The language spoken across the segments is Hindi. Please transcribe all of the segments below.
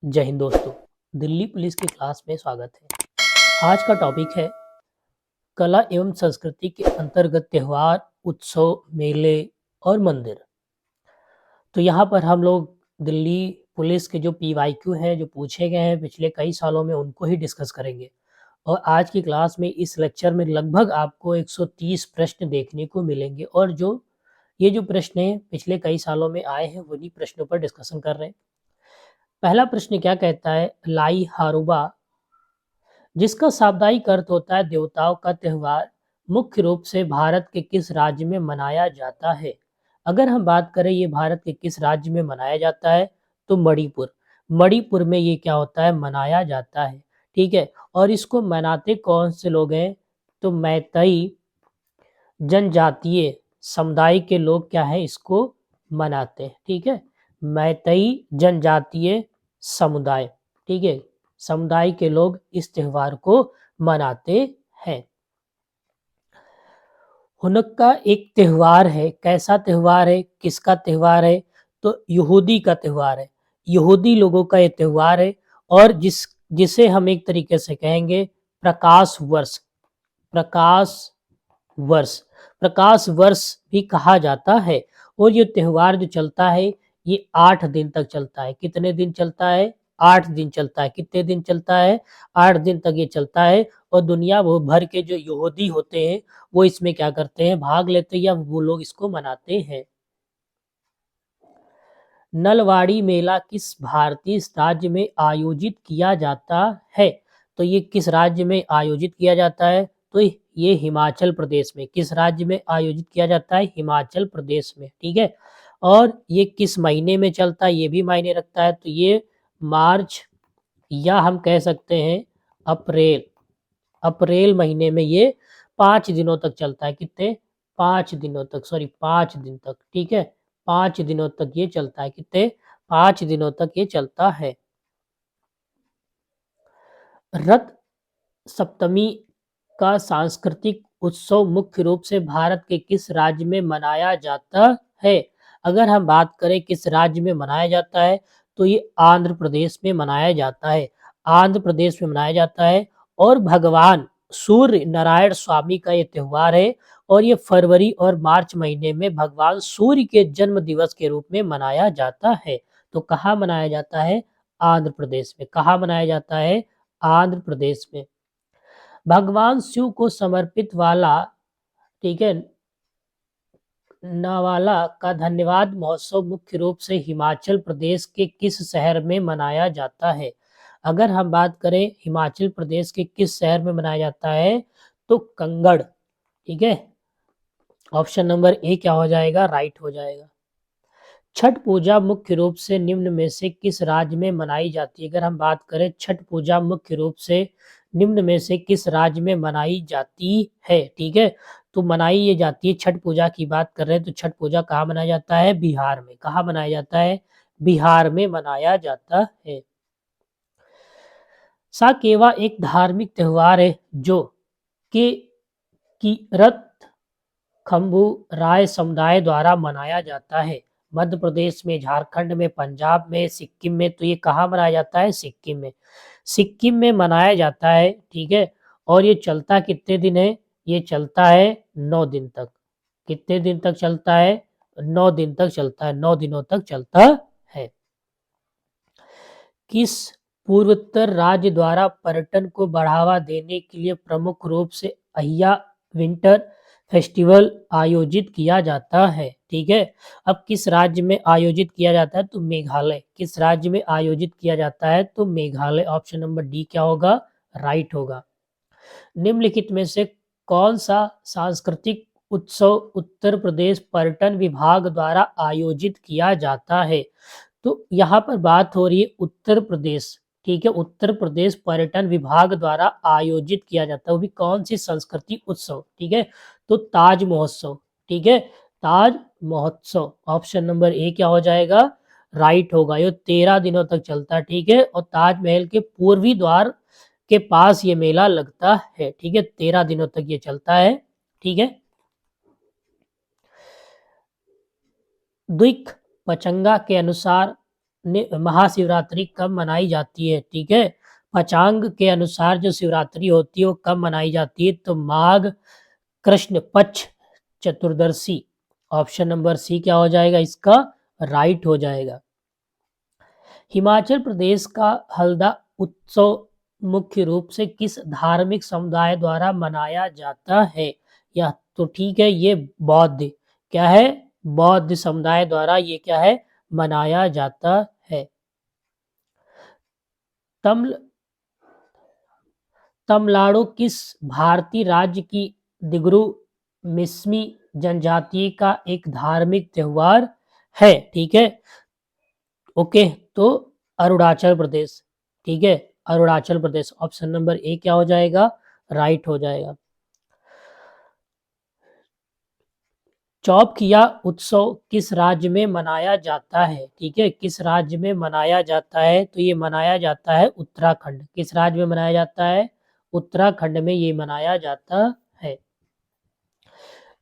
जय हिंद दोस्तों। दिल्ली पुलिस की क्लास में स्वागत है। आज का टॉपिक है कला एवं संस्कृति के अंतर्गत त्योहार, उत्सव, मेले और मंदिर। तो यहाँ पर हम लोग दिल्ली पुलिस के जो पीवाईक्यू हैं, जो पूछे गए हैं पिछले कई सालों में, उनको ही डिस्कस करेंगे। और आज की क्लास में इस लेक्चर में लगभग आपको 130 प्रश्न देखने को मिलेंगे और ये जो प्रश्न हैं पिछले कई सालों में आए हैं, उन्हीं प्रश्नों पर डिस्कशन कर रहे हैं। पहला प्रश्न क्या कहता है? लाई हारूबा, जिसका शाब्दिक अर्थ होता है देवताओं का त्योहार, मुख्य रूप से भारत के किस राज्य में मनाया जाता है? अगर हम बात करें ये भारत के किस राज्य में मनाया जाता है, तो मणिपुर। मणिपुर में ये क्या होता है? मनाया जाता है। ठीक है। और इसको मनाते कौन से लोग हैं? तो मैतेई जनजातीय समुदाय के लोग क्या है, इसको मनाते हैं। ठीक है। मैतेई जनजातीय समुदाय, ठीक है, समुदाय के लोग इस त्योहार को मनाते हैं। हुनक्का एक त्योहार है। कैसा त्योहार है? किसका त्योहार है? तो यहूदी का त्योहार है। यहूदी लोगों का ये त्योहार है और जिसे हम एक तरीके से कहेंगे प्रकाश वर्ष। प्रकाश वर्ष, प्रकाश वर्ष भी कहा जाता है। और ये त्योहार जो चलता है, ये 8 दिन तक चलता है। कितने दिन चलता है? 8 दिन चलता है। कितने दिन चलता है? 8 दिन तक ये चलता है। और दुनिया भर के जो यहूदी होते हैं, वो इसमें क्या करते हैं? भाग लेते हैं, या वो लोग इसको मनाते हैं। नलवाड़ी मेला किस भारतीय राज्य में आयोजित किया जाता है? तो ये किस राज्य में आयोजित किया जाता है? तो ये हिमाचल प्रदेश में। किस राज्य में आयोजित किया जाता है? हिमाचल प्रदेश में। ठीक है। और ये किस महीने में चलता है, ये भी मायने रखता है। तो ये मार्च, या हम कह सकते हैं अप्रैल। अप्रैल महीने में ये 5 दिनों तक चलता है। कितने? 5 दिनों तक, सॉरी 5 दिन तक। ठीक है। 5 दिनों तक ये चलता है। कितने? 5 दिनों तक ये चलता है। रथ सप्तमी का सांस्कृतिक उत्सव मुख्य रूप से भारत के किस राज्य में मनाया जाता है? अगर हम बात करें किस राज्य में मनाया जाता है, तो ये आंध्र प्रदेश में मनाया जाता है। आंध्र प्रदेश में मनाया जाता है। और भगवान सूर्य नारायण स्वामी का ये त्योहार है। और ये फरवरी और मार्च महीने में भगवान सूर्य के जन्म दिवस के रूप में मनाया जाता है। तो कहाँ मनाया जाता है? आंध्र प्रदेश में। कहाँ मनाया जाता है? आंध्र प्रदेश में। भगवान शिव को समर्पित वाला, ठीक है, नवाला का धन्यवाद महोत्सव मुख्य रूप से हिमाचल प्रदेश के किस शहर में मनाया जाता है? अगर हम बात करें हिमाचल प्रदेश के किस शहर में मनाया जाता है, तो कंगड़। ठीक है। ऑप्शन नंबर ए क्या हो जाएगा? राइट हो जाएगा। छठ पूजा मुख्य रूप से निम्न में से किस राज्य में मनाई जाती है? अगर हम बात करें छठ पूजा मुख्य रूप से निम्न में से किस राज्य में मनाई जाती है? ठीक है। तो मनाई ये जाती है, छठ पूजा की बात कर रहे हैं तो छठ पूजा कहाँ मनाया जाता है? बिहार में। कहाँ मनाया जाता है? बिहार में मनाया जाता है। साकेवा एक धार्मिक त्योहार है जो के किरत खम्बू राय समुदाय द्वारा मनाया जाता है। मध्य प्रदेश में, झारखंड में, पंजाब में, सिक्किम में। तो ये कहाँ मनाया जाता है? सिक्किम में। सिक्किम में मनाया जाता है। ठीक है। और ये चलता कितने दिन है? ये चलता है 9 दिन तक। कितने दिन तक चलता है? 9 दिन तक चलता है। 9 दिनों तक चलता है। किस पूर्वोत्तर राज्य द्वारा पर्यटन को बढ़ावा देने के लिए प्रमुख रूप से अहिया विंटर फेस्टिवल आयोजित किया जाता है? ठीक है। अब किस राज्य में आयोजित किया जाता है? तो मेघालय। किस राज्य में आयोजित किया जाता है? तो मेघालय। ऑप्शन नंबर डी क्या होगा? राइट होगा। निम्नलिखित में से कौन सा सांस्कृतिक उत्सव उत्तर प्रदेश पर्यटन विभाग द्वारा आयोजित किया जाता है? तो यहाँ पर बात हो रही है उत्तर प्रदेश। ठीक है। उत्तर प्रदेश पर्यटन विभाग द्वारा आयोजित किया जाता है। वो भी कौन सी संस्कृति उत्सव? ठीक है। तो ताज महोत्सव। ठीक है। ताज महोत्सव। ऑप्शन नंबर ए क्या हो जाएगा? राइट होगा। ये 13 दिनों तक चलता है। ठीक है। और ताजमहल के पूर्वी द्वार के पास ये मेला लगता है। ठीक है। 13 दिनों तक ये चलता है। ठीक है। द्विक पचंगा के अनुसार महाशिवरात्रि कब मनाई जाती है? ठीक है, पंचांग के अनुसार जो शिवरात्रि होती है वो कब मनाई जाती है? तो माघ कृष्ण पक्ष चतुर्दशी। ऑप्शन नंबर सी क्या हो जाएगा इसका? राइट हो जाएगा। हिमाचल प्रदेश का हल्दा उत्सव मुख्य रूप से किस धार्मिक समुदाय द्वारा मनाया जाता है? यह तो ठीक है, ये बौद्ध क्या है? बौद्ध समुदाय द्वारा ये क्या है? मनाया जाता है। तमिल तमिलनाडु किस भारतीय राज्य की दिगरू मिस्मी जनजाति का एक धार्मिक त्योहार है? ठीक है, ओके, तो अरुणाचल प्रदेश। ठीक है, Arunachal Pradesh. Option number A क्या हो जाएगा? राइट हो जाएगा। चौपकिया उत्सव किस राज्य में मनाया जाता है? ठीक है, किस राज्य में मनाया जाता है? तो ये मनाया जाता है उत्तराखंड। किस राज्य में मनाया जाता है? उत्तराखंड में ये मनाया जाता है।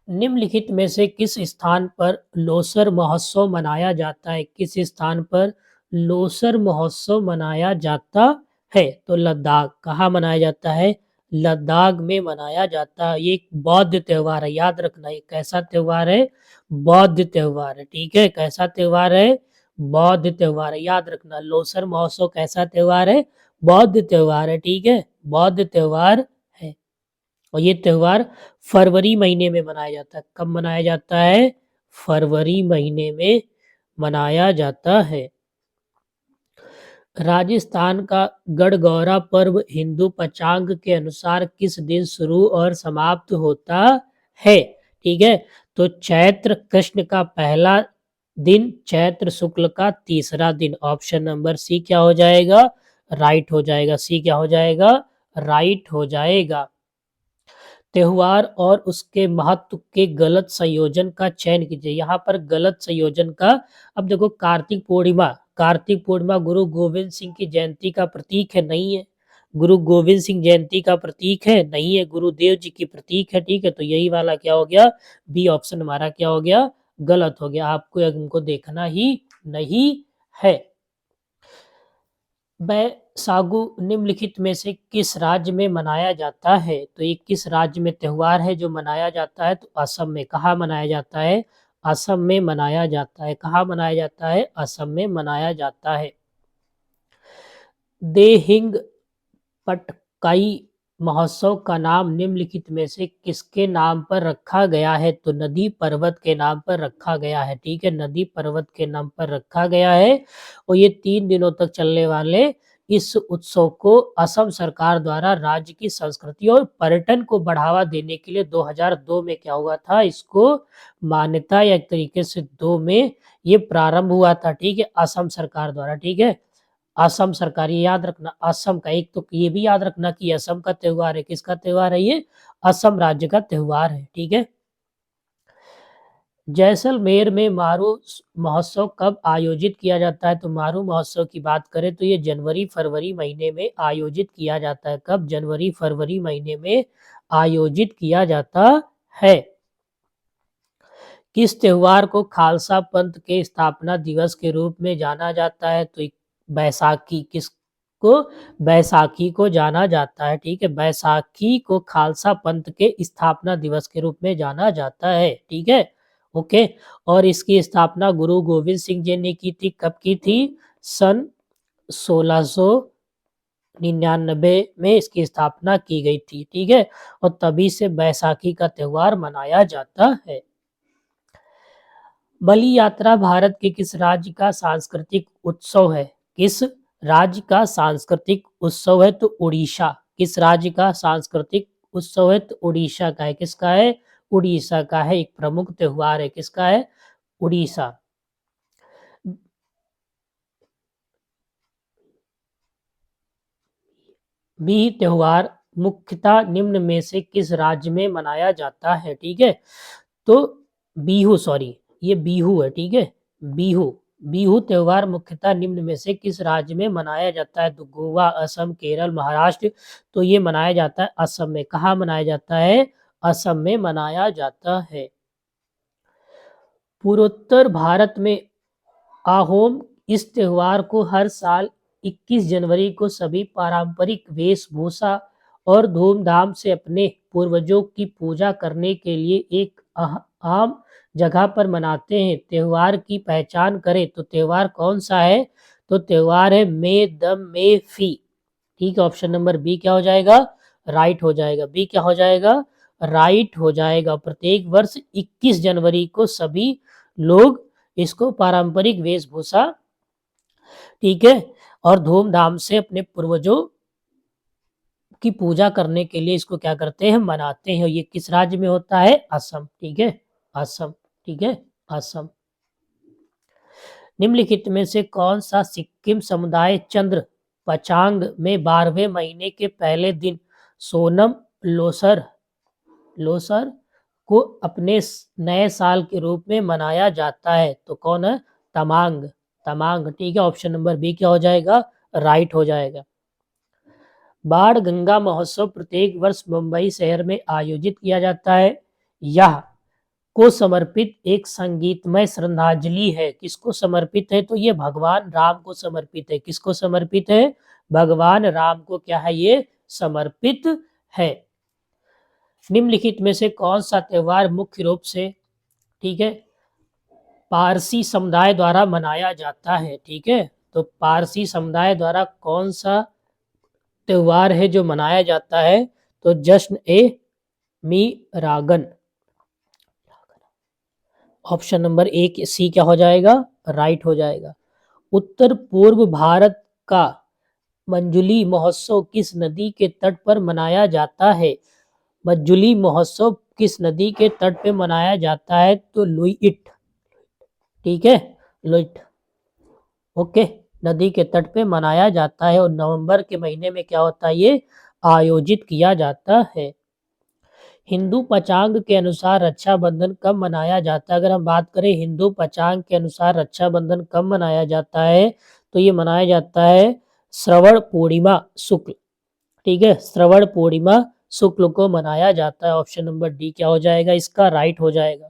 निम्नलिखित में से किस स्थान पर लोसर महोत्सव मनाया जाता है? किस स्थान पर लोसर महोत्सव मनाया जाता है? तो लद्दाख। कहाँ मनाया जाता है? लद्दाख में मनाया जाता है। ये एक बौद्ध त्योहार है, याद रखना। ये कैसा त्योहार है? बौद्ध त्योहार है। ठीक है, कैसा त्योहार है? बौद्ध त्योहार है, याद रखना। लोसर महोत्सव कैसा त्योहार है? बौद्ध त्योहार है। ठीक है, बौद्ध त्योहार है। और ये त्योहार फरवरी महीने में मनाया जाता है। कब मनाया जाता है? फरवरी महीने में मनाया जाता है। राजस्थान का गढ़गौरा पर्व हिंदू पंचांग के अनुसार किस दिन शुरू और समाप्त होता है? ठीक है, तो चैत्र कृष्ण का पहला दिन, चैत्र शुक्ल का तीसरा दिन। ऑप्शन नंबर सी क्या हो जाएगा? राइट हो जाएगा। सी क्या हो जाएगा? राइट हो जाएगा। त्योहार और उसके महत्व के गलत संयोजन का चयन कीजिए। यहाँ पर गलत संयोजन का, अब देखो, कार्तिक पूर्णिमा गुरु गोविंद सिंह की जयंती का प्रतीक है? नहीं है। गुरु गोविंद सिंह जयंती का प्रतीक है? नहीं है। गुरुदेव जी की प्रतीक है। ठीक है, तो यही वाला क्या हो गया? बी ऑप्शन हमारा क्या हो गया? गलत हो गया। आपको इनको देखना ही नहीं है। बैसागु निम्नलिखित में से किस राज्य में मनाया जाता है? तो ये किस राज्य में त्योहार है जो मनाया जाता है? तो असम में। कहाँ मनाया जाता है? असम में मनाया जाता है। कहाँ मनाया जाता है? असम में मनाया जाता है। देहिंग पटकाई महोत्सव का नाम निम्नलिखित में से किसके नाम पर रखा गया है? तो नदी पर्वत के नाम पर रखा गया है। ठीक है, नदी पर्वत के नाम पर रखा गया है। और ये 3 दिनों तक चलने वाले इस उत्सव को असम सरकार द्वारा राज्य की संस्कृति और पर्यटन को बढ़ावा देने के लिए 2002 में क्या हुआ था? इसको मान्यता, या एक तरीके से 2 में ये प्रारंभ हुआ था। ठीक है, असम सरकार द्वारा। ठीक है, असम सरकार, ये याद रखना। असम का, एक तो ये भी याद रखना कि असम का त्योहार है। किसका त्योहार है ये? असम राज्य का त्योहार है। ठीक है, जैसलमेर में मारू महोत्सव कब आयोजित किया जाता है? तो मारू महोत्सव की बात करें तो ये जनवरी फरवरी महीने में आयोजित किया जाता है। कब? जनवरी फरवरी महीने में आयोजित किया जाता है। किस त्योहार को खालसा पंथ के स्थापना दिवस के रूप में जाना जाता है? तो बैसाखी। किसको? बैसाखी को जाना जाता है। ठीक है, बैसाखी को खालसा पंथ के स्थापना दिवस के रूप में जाना जाता है। ठीक है, ओके। और इसकी स्थापना गुरु गोविंद सिंह जी ने की थी। कब की थी? सन 1699 में इसकी स्थापना की गई थी। ठीक है, और तभी से बैसाखी का त्योहार मनाया जाता है। बलि यात्रा भारत के किस राज्य का सांस्कृतिक उत्सव है? किस राज्य का सांस्कृतिक उत्सव है? तो उड़ीसा। किस राज्य का सांस्कृतिक उत्सव है? तो उड़ीसा का है। किसका है? उड़ीसा का है। एक प्रमुख त्योहार है। किसका है? उड़ीसा। बिहू त्योहार मुख्यतः निम्न में से किस राज्य में मनाया जाता है? ठीक है, तो बिहू, सॉरी, ये बिहू है। ठीक है, बिहू। बिहू त्योहार मुख्यतः निम्न में से किस राज्य में मनाया जाता है? तो गोवा, असम, केरल, महाराष्ट्र। तो ये मनाया जाता है असम में। कहाँ मनाया जाता है? असम में मनाया जाता है। पूर्वोत्तर भारत में अहोम इस त्योहार को हर साल 21 जनवरी को सभी पारंपरिक वेशभूषा और धूमधाम से अपने पूर्वजों की पूजा करने के लिए एक आम जगह पर मनाते हैं। त्योहार की पहचान करें तो त्योहार कौन सा है? तो त्योहार है मे द मे फी। ठीक है, ऑप्शन नंबर बी क्या हो जाएगा? राइट हो जाएगा। बी क्या हो जाएगा? राइट हो जाएगा। प्रत्येक वर्ष 21 जनवरी को सभी लोग इसको पारंपरिक वेशभूषा, ठीक है, और धूमधाम से अपने पूर्वजों की पूजा करने के लिए इसको क्या करते हैं? मनाते हैं। ये किस राज्य में होता है? असम। ठीक है, असम। ठीक है, असम। निम्नलिखित में से कौन सा सिक्किम समुदाय चंद्र पचांग में 12वें महीने के पहले दिन सोनम लोसर लोसर को अपने नए साल के रूप में मनाया जाता है? तो कौन है? तमांग। तमांग। ठीक है, ऑप्शन नंबर बी क्या हो जाएगा? राइट हो जाएगा। बाण गंगा महोत्सव प्रत्येक वर्ष मुंबई शहर में आयोजित किया जाता है। यह को समर्पित एक संगीतमय श्रद्धांजलि है। किसको समर्पित है? तो ये भगवान राम को समर्पित है। किसको समर्पित है? भगवान राम को क्या है? ये समर्पित है। निम्नलिखित में से कौन सा त्योहार मुख्य रूप से, ठीक है, पारसी समुदाय द्वारा मनाया जाता है? ठीक है, तो पारसी समुदाय द्वारा कौन सा त्योहार है जो मनाया जाता है? तो जश्न ए मीरागन। ऑप्शन नंबर एक सी क्या हो जाएगा? राइट हो जाएगा। उत्तर पूर्व भारत का मंजुली महोत्सव किस नदी के तट पर मनाया जाता है? मंजुली महोत्सव किस नदी के तट पे मनाया जाता है? तो लुइट। ठीक है, लुइट। ओके, नदी के तट पे मनाया जाता है और नवंबर के महीने में क्या होता है? ये आयोजित किया जाता है। हिंदू पंचांग के अनुसार रक्षाबंधन कब मनाया जाता है? अगर हम बात करें हिंदू पंचांग के अनुसार रक्षाबंधन कब मनाया जाता है, तो ये मनाया जाता है श्रवण पूर्णिमा शुक्ल। ठीक है, श्रवण पूर्णिमा शुक्ल को मनाया जाता है। ऑप्शन नंबर डी क्या हो जाएगा? इसका राइट हो जाएगा।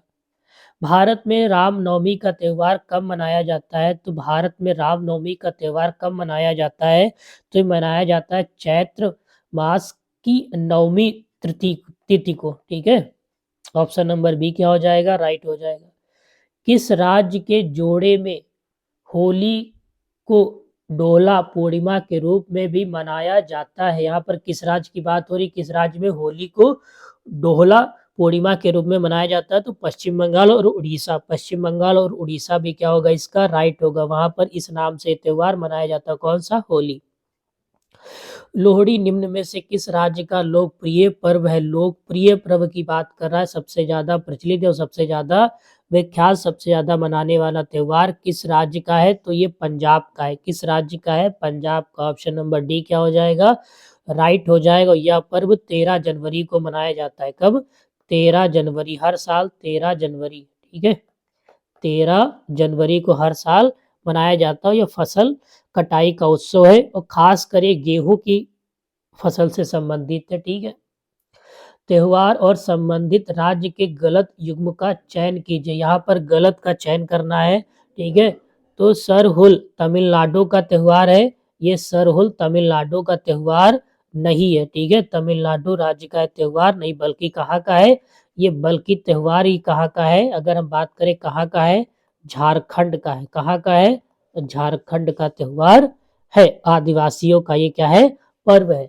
भारत में रामनवमी का त्यौहार कब मनाया जाता है? तो भारत में रामनवमी का त्यौहार कब मनाया जाता है? तो ये मनाया जाता है चैत्र मास की नवमी तिथि को। ठीक है, ऑप्शन नंबर बी क्या हो जाएगा? राइट हो जाएगा। किस राज्य के जोड़े में होली को डोला पूर्णिमा के रूप में भी मनाया जाता है? यहाँ पर किस राज्य की बात हो रही? किस राज्य में होली को डोला पूर्णिमा के रूप में मनाया जाता है? तो पश्चिम बंगाल और उड़ीसा। पश्चिम बंगाल और उड़ीसा भी क्या होगा? इसका राइट होगा। वहां पर इस नाम से त्योहार मनाया जाता है। कौन सा? होली। लोहड़ी निम्न में से किस राज्य का लोकप्रिय पर्व है? लोकप्रिय पर्व की बात कर रहा है, सबसे ज्यादा प्रचलित और सबसे ज्यादा विख्यात, सबसे ज्यादा मनाने वाला त्योहार किस राज्य का है? तो ये पंजाब का है। किस राज्य का है? पंजाब का। ऑप्शन नंबर डी क्या हो जाएगा? राइट हो जाएगा। यह पर्व 13 जनवरी को मनाया जाता है। कब? 13 जनवरी, हर साल 13 जनवरी। ठीक है, 13 जनवरी को हर साल मनाया जाता है। यह फसल कटाई का उत्सव है और खास कर ये गेहूं की फसल से संबंधित है। ठीक है, त्योहार और संबंधित राज्य के गलत युग्म का चयन कीजिए। यहाँ पर गलत का चयन करना है। ठीक है, तो सरहुल तमिलनाडु का त्योहार है। ये सरहुल तमिलनाडु का त्योहार नहीं है। ठीक है, तमिलनाडु राज्य का त्योहार नहीं, बल्कि कहाँ का है? ये बल्कि त्योहार ही कहाँ का है? अगर हम बात करें कहाँ का है? झारखंड का है। कहाँ का है? झारखंड का त्योहार है। आदिवासियों का ये क्या है? पर्व है।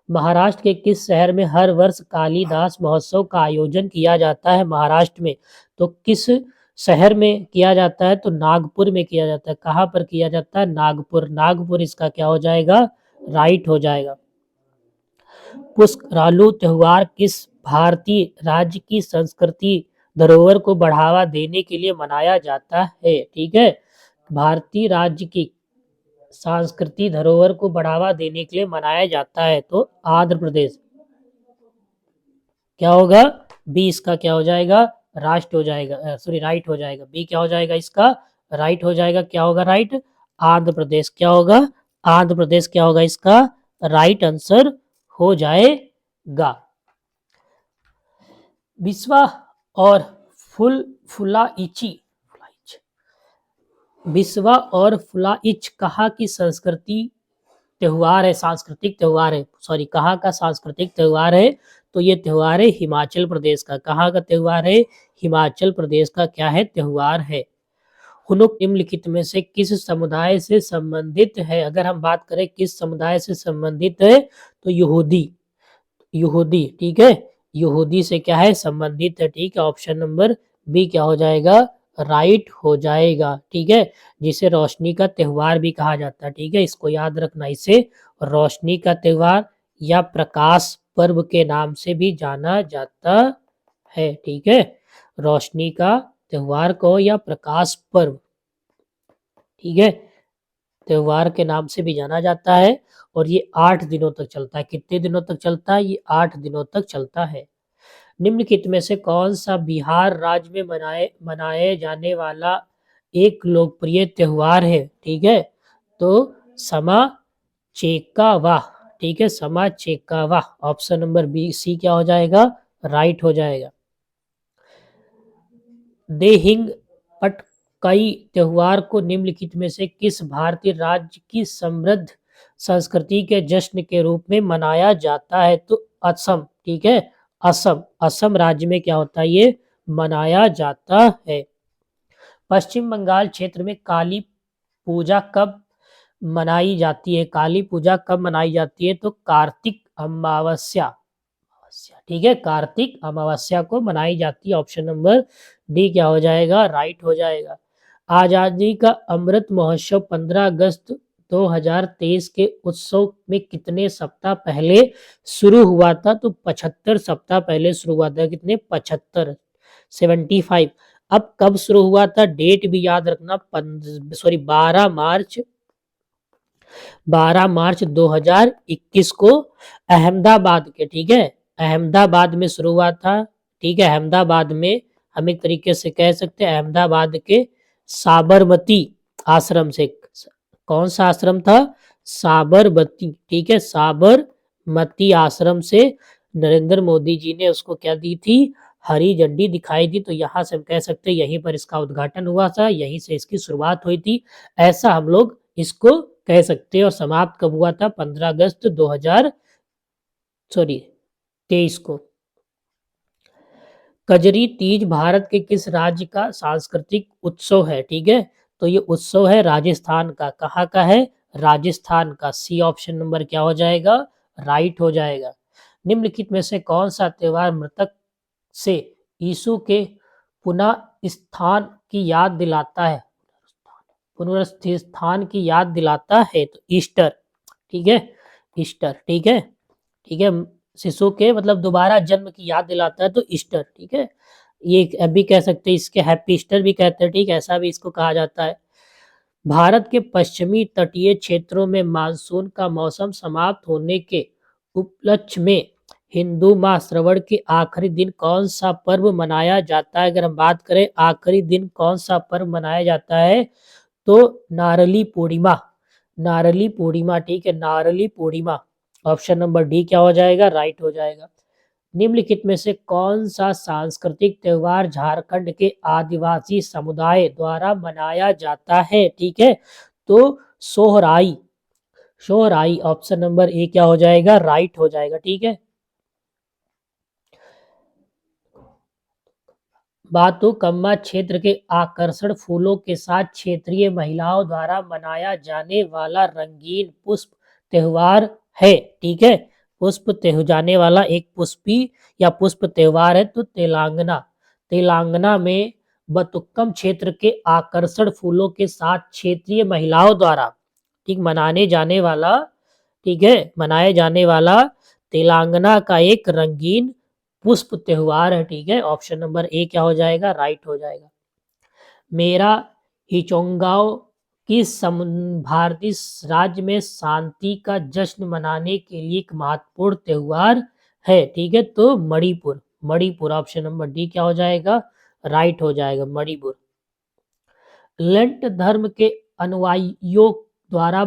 महाराष्ट्र के किस शहर में हर वर्ष कालिदास महोत्सव का आयोजन किया जाता है? महाराष्ट्र में तो किस शहर में किया जाता है? तो नागपुर में किया जाता है। कहाँ पर किया जाता है? नागपुर। नागपुर इसका क्या हो जाएगा? राइट हो जाएगा। पुष्करालू त्योहार किस भारतीय राज्य की संस्कृति धरोहर को बढ़ावा देने के लिए मनाया जाता है? ठीक है, भारतीय राज्य की सांस्कृतिक धरोहर को बढ़ावा देने के लिए मनाया जाता है। तो आंध्र प्रदेश क्या होगा? बी इसका क्या हो जाएगा? राष्ट्र हो जाएगा, सॉरी राइट हो जाएगा। बी क्या हो जाएगा? इसका राइट हो जाएगा। क्या होगा राइट? आंध्र प्रदेश। क्या होगा? आंध्र प्रदेश क्या होगा? इसका राइट आंसर हो जाएगा। विश्वा और फुल फुला इची बिस्वा और फुलाइच कहाँ की संस्कृति त्योहार है, सांस्कृतिक त्योहार है, सॉरी कहाँ का सांस्कृतिक त्योहार है? तो ये त्योहार है हिमाचल प्रदेश का। कहाँ का त्योहार है? हिमाचल प्रदेश का क्या है? त्योहार है। हुनुक निम्नलिखित में से किस समुदाय से संबंधित है? अगर हम बात करें किस समुदाय से संबंधित है, तो यहूदी, यहूदी, ठीक है, यहूदी से क्या है? संबंधित है, ठीक है। ऑप्शन नंबर बी क्या हो जाएगा? राइट हो जाएगा, ठीक है। जिसे रोशनी का त्योहार भी कहा जाता है, ठीक है, इसको याद रखना। इसे रोशनी का त्योहार या प्रकाश पर्व के नाम से भी जाना जाता है, ठीक है। रोशनी का त्योहार को या प्रकाश पर्व, ठीक है, त्योहार के नाम से भी जाना जाता है। और ये 8 दिनों तक चलता है। कितने दिनों तक चलता है? ये 8 दिनों तक चलता है। निम्नलिखित में से कौन सा बिहार राज्य में मनाए मनाए जाने वाला एक लोकप्रिय त्योहार है? ठीक है, तो समा चेकावा, ठीक है, समा चेकावा। ऑप्शन नंबर बी सी क्या हो जाएगा? राइट हो जाएगा। देहिंग पटकाई त्योहार को निम्नलिखित में से किस भारतीय राज्य की समृद्ध संस्कृति के जश्न के रूप में मनाया जाता है? तो असम, ठीक है, असम, असम राज्य में क्या होता है? ये मनाया जाता है। पश्चिम बंगाल क्षेत्र में काली पूजा कब मनाई जाती है? काली पूजा कब मनाई जाती है? तो कार्तिक अमावस्या, ठीक है, कार्तिक अमावस्या को मनाई जाती है। ऑप्शन नंबर डी क्या हो जाएगा? राइट हो जाएगा। आजादी का अमृत महोत्सव 15 अगस्त 2023 के उत्सव में कितने सप्ताह पहले शुरू हुआ था? तो 75 सप्ताह पहले शुरू हुआ था। कितने? 75, 75। अब कब शुरू हुआ था? डेट भी याद रखना, 12 मार्च, 12 मार्च 2021 को अहमदाबाद के, ठीक है, अहमदाबाद में शुरू हुआ था, ठीक है। अहमदाबाद में हम एक तरीके से कह सकते हैं अहमदाबाद के साबरमती आश्रम से। कौन सा आश्रम था? साबरमती, ठीक है, साबरमती आश्रम से नरेंद्र मोदी जी ने उसको क्या दी थी? हरी झंडी दिखाई दी। तो यहाँ से हम कह सकते हैं यहीं पर इसका उद्घाटन हुआ था, यहीं से इसकी शुरुआत हुई थी, ऐसा हम लोग इसको कह सकते हैं। और समाप्त कब हुआ था? 15 अगस्त 2023 को। कजरी तीज भारत के किस राज्य का सांस्कृतिक उत्सव है? ठीक है, तो ये उत्सव है राजस्थान का। कहाँ का है? राजस्थान का। सी ऑप्शन नंबर क्या हो जाएगा? राइट हो जाएगा। निम्नलिखित में से कौन सा त्योहार मृतक से यीशु के पुनः स्थान की याद दिलाता है? पुनरुत्थान की याद दिलाता है, तो ईस्टर, ठीक है, ईस्टर, ठीक है, ठीक है, शिशु के मतलब दोबारा जन्म की याद दिलाता है, तो ईस्टर, ठीक है। ये अभी कह सकते हैं इसके हैप्पी ईस्टर भी कहते हैं, ठीक है, ऐसा भी इसको कहा जाता है। भारत के पश्चिमी तटीय क्षेत्रों में मानसून का मौसम समाप्त होने के उपलक्ष्य में हिंदू माह श्रवण के आखिरी दिन कौन सा पर्व मनाया जाता है? अगर हम बात करें आखिरी दिन कौन सा पर्व मनाया जाता है, तो नारली पूर्णिमा, नारली पूर्णिमा, ठीक है, नारली पूर्णिमा। ऑप्शन नंबर डी क्या हो जाएगा? राइट हो जाएगा। निम्नलिखित में से कौन सा सांस्कृतिक त्योहार झारखंड के आदिवासी समुदाय द्वारा मनाया जाता है? ठीक है, तो Sohrai, Sohrai. Option number A क्या हो जाएगा? राइट हो जाएगा, ठीक है। बातुकम्मा क्षेत्र के आकर्षण फूलों के साथ क्षेत्रीय महिलाओं द्वारा मनाया जाने वाला रंगीन पुष्प त्योहार है, ठीक है। पुष्प त्योहार जाने वाला एक पुष्पी या पुष्प त्योहार है, तो तेलंगाना, तेलंगाना में बतुक्कम क्षेत्र के आकर्षण फूलों के साथ क्षेत्रीय महिलाओं द्वारा, ठीक, मनाने जाने वाला, ठीक है, मनाए जाने वाला तेलंगाना का एक रंगीन पुष्प त्योहार है, ठीक है। ऑप्शन नंबर ए क्या हो जाएगा? राइट हो जाएगा। मेरा हिचोंगाओ किस भारतीय राज्य में शांति का जश्न मनाने के लिए एक महत्वपूर्ण त्योहार है? ठीक है, तो Manipur, Manipur. Option number D क्या हो जाएगा? राइट हो जाएगा, मणिपुर। लेंट धर्म के अनुयायियों द्वारा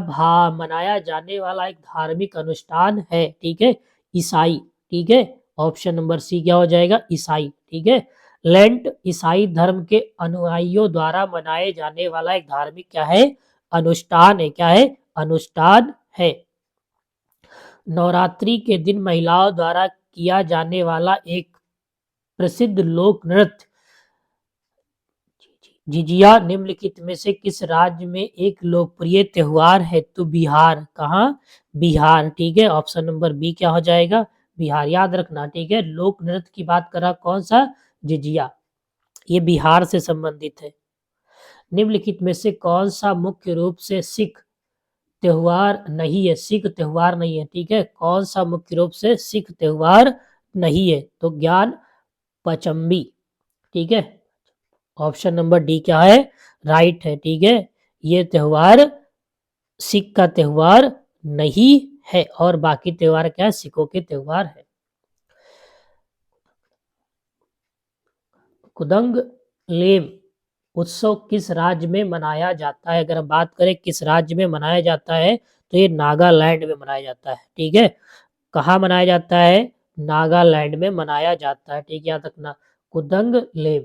मनाया जाने वाला एक धार्मिक अनुष्ठान है, ठीक है, ईसाई, ठीक है। ऑप्शन नंबर सी क्या हो जाएगा? ईसाई, ठीक है। लेंट ईसाई धर्म के अनुयायियों द्वारा मनाए जाने वाला एक धार्मिक क्या है, अनुष्ठान है। क्या है, अनुष्ठान है। नवरात्रि के दिन महिलाओं द्वारा किया जाने वाला एक प्रसिद्ध लोक नृत्य झिझिया निम्नलिखित में से किस राज्य में एक लोकप्रिय त्योहार है? तो बिहार। कहाँ? बिहार। ठीक है, ऑप्शन नंबर बी क्या हो जाएगा, बिहार। याद रखना, ठीक है। लोक नृत्य की बात करा कौन सा, झिझिया, ये बिहार से संबंधित है। निम्नलिखित में से कौन सा मुख्य रूप से सिख त्योहार नहीं है? सिख त्योहार नहीं है, ठीक है। कौन सा मुख्य रूप से सिख त्योहार नहीं है? तो ज्ञान पचम्बी, ठीक है। ऑप्शन नंबर डी क्या है, राइट है, ठीक है। ये त्योहार सिख का त्योहार नहीं है और बाकी त्योहार क्या है, सिखों के त्योहार है। कुदंग लेम उत्सव किस राज्य में मनाया जाता है? अगर हम बात करें किस राज्य में मनाया जाता है तो ये नागालैंड में मनाया जाता है, ठीक है। कहाँ मनाया जाता है, नागालैंड में मनाया जाता है, ठीक है, याद रखना। कुदंग लेम,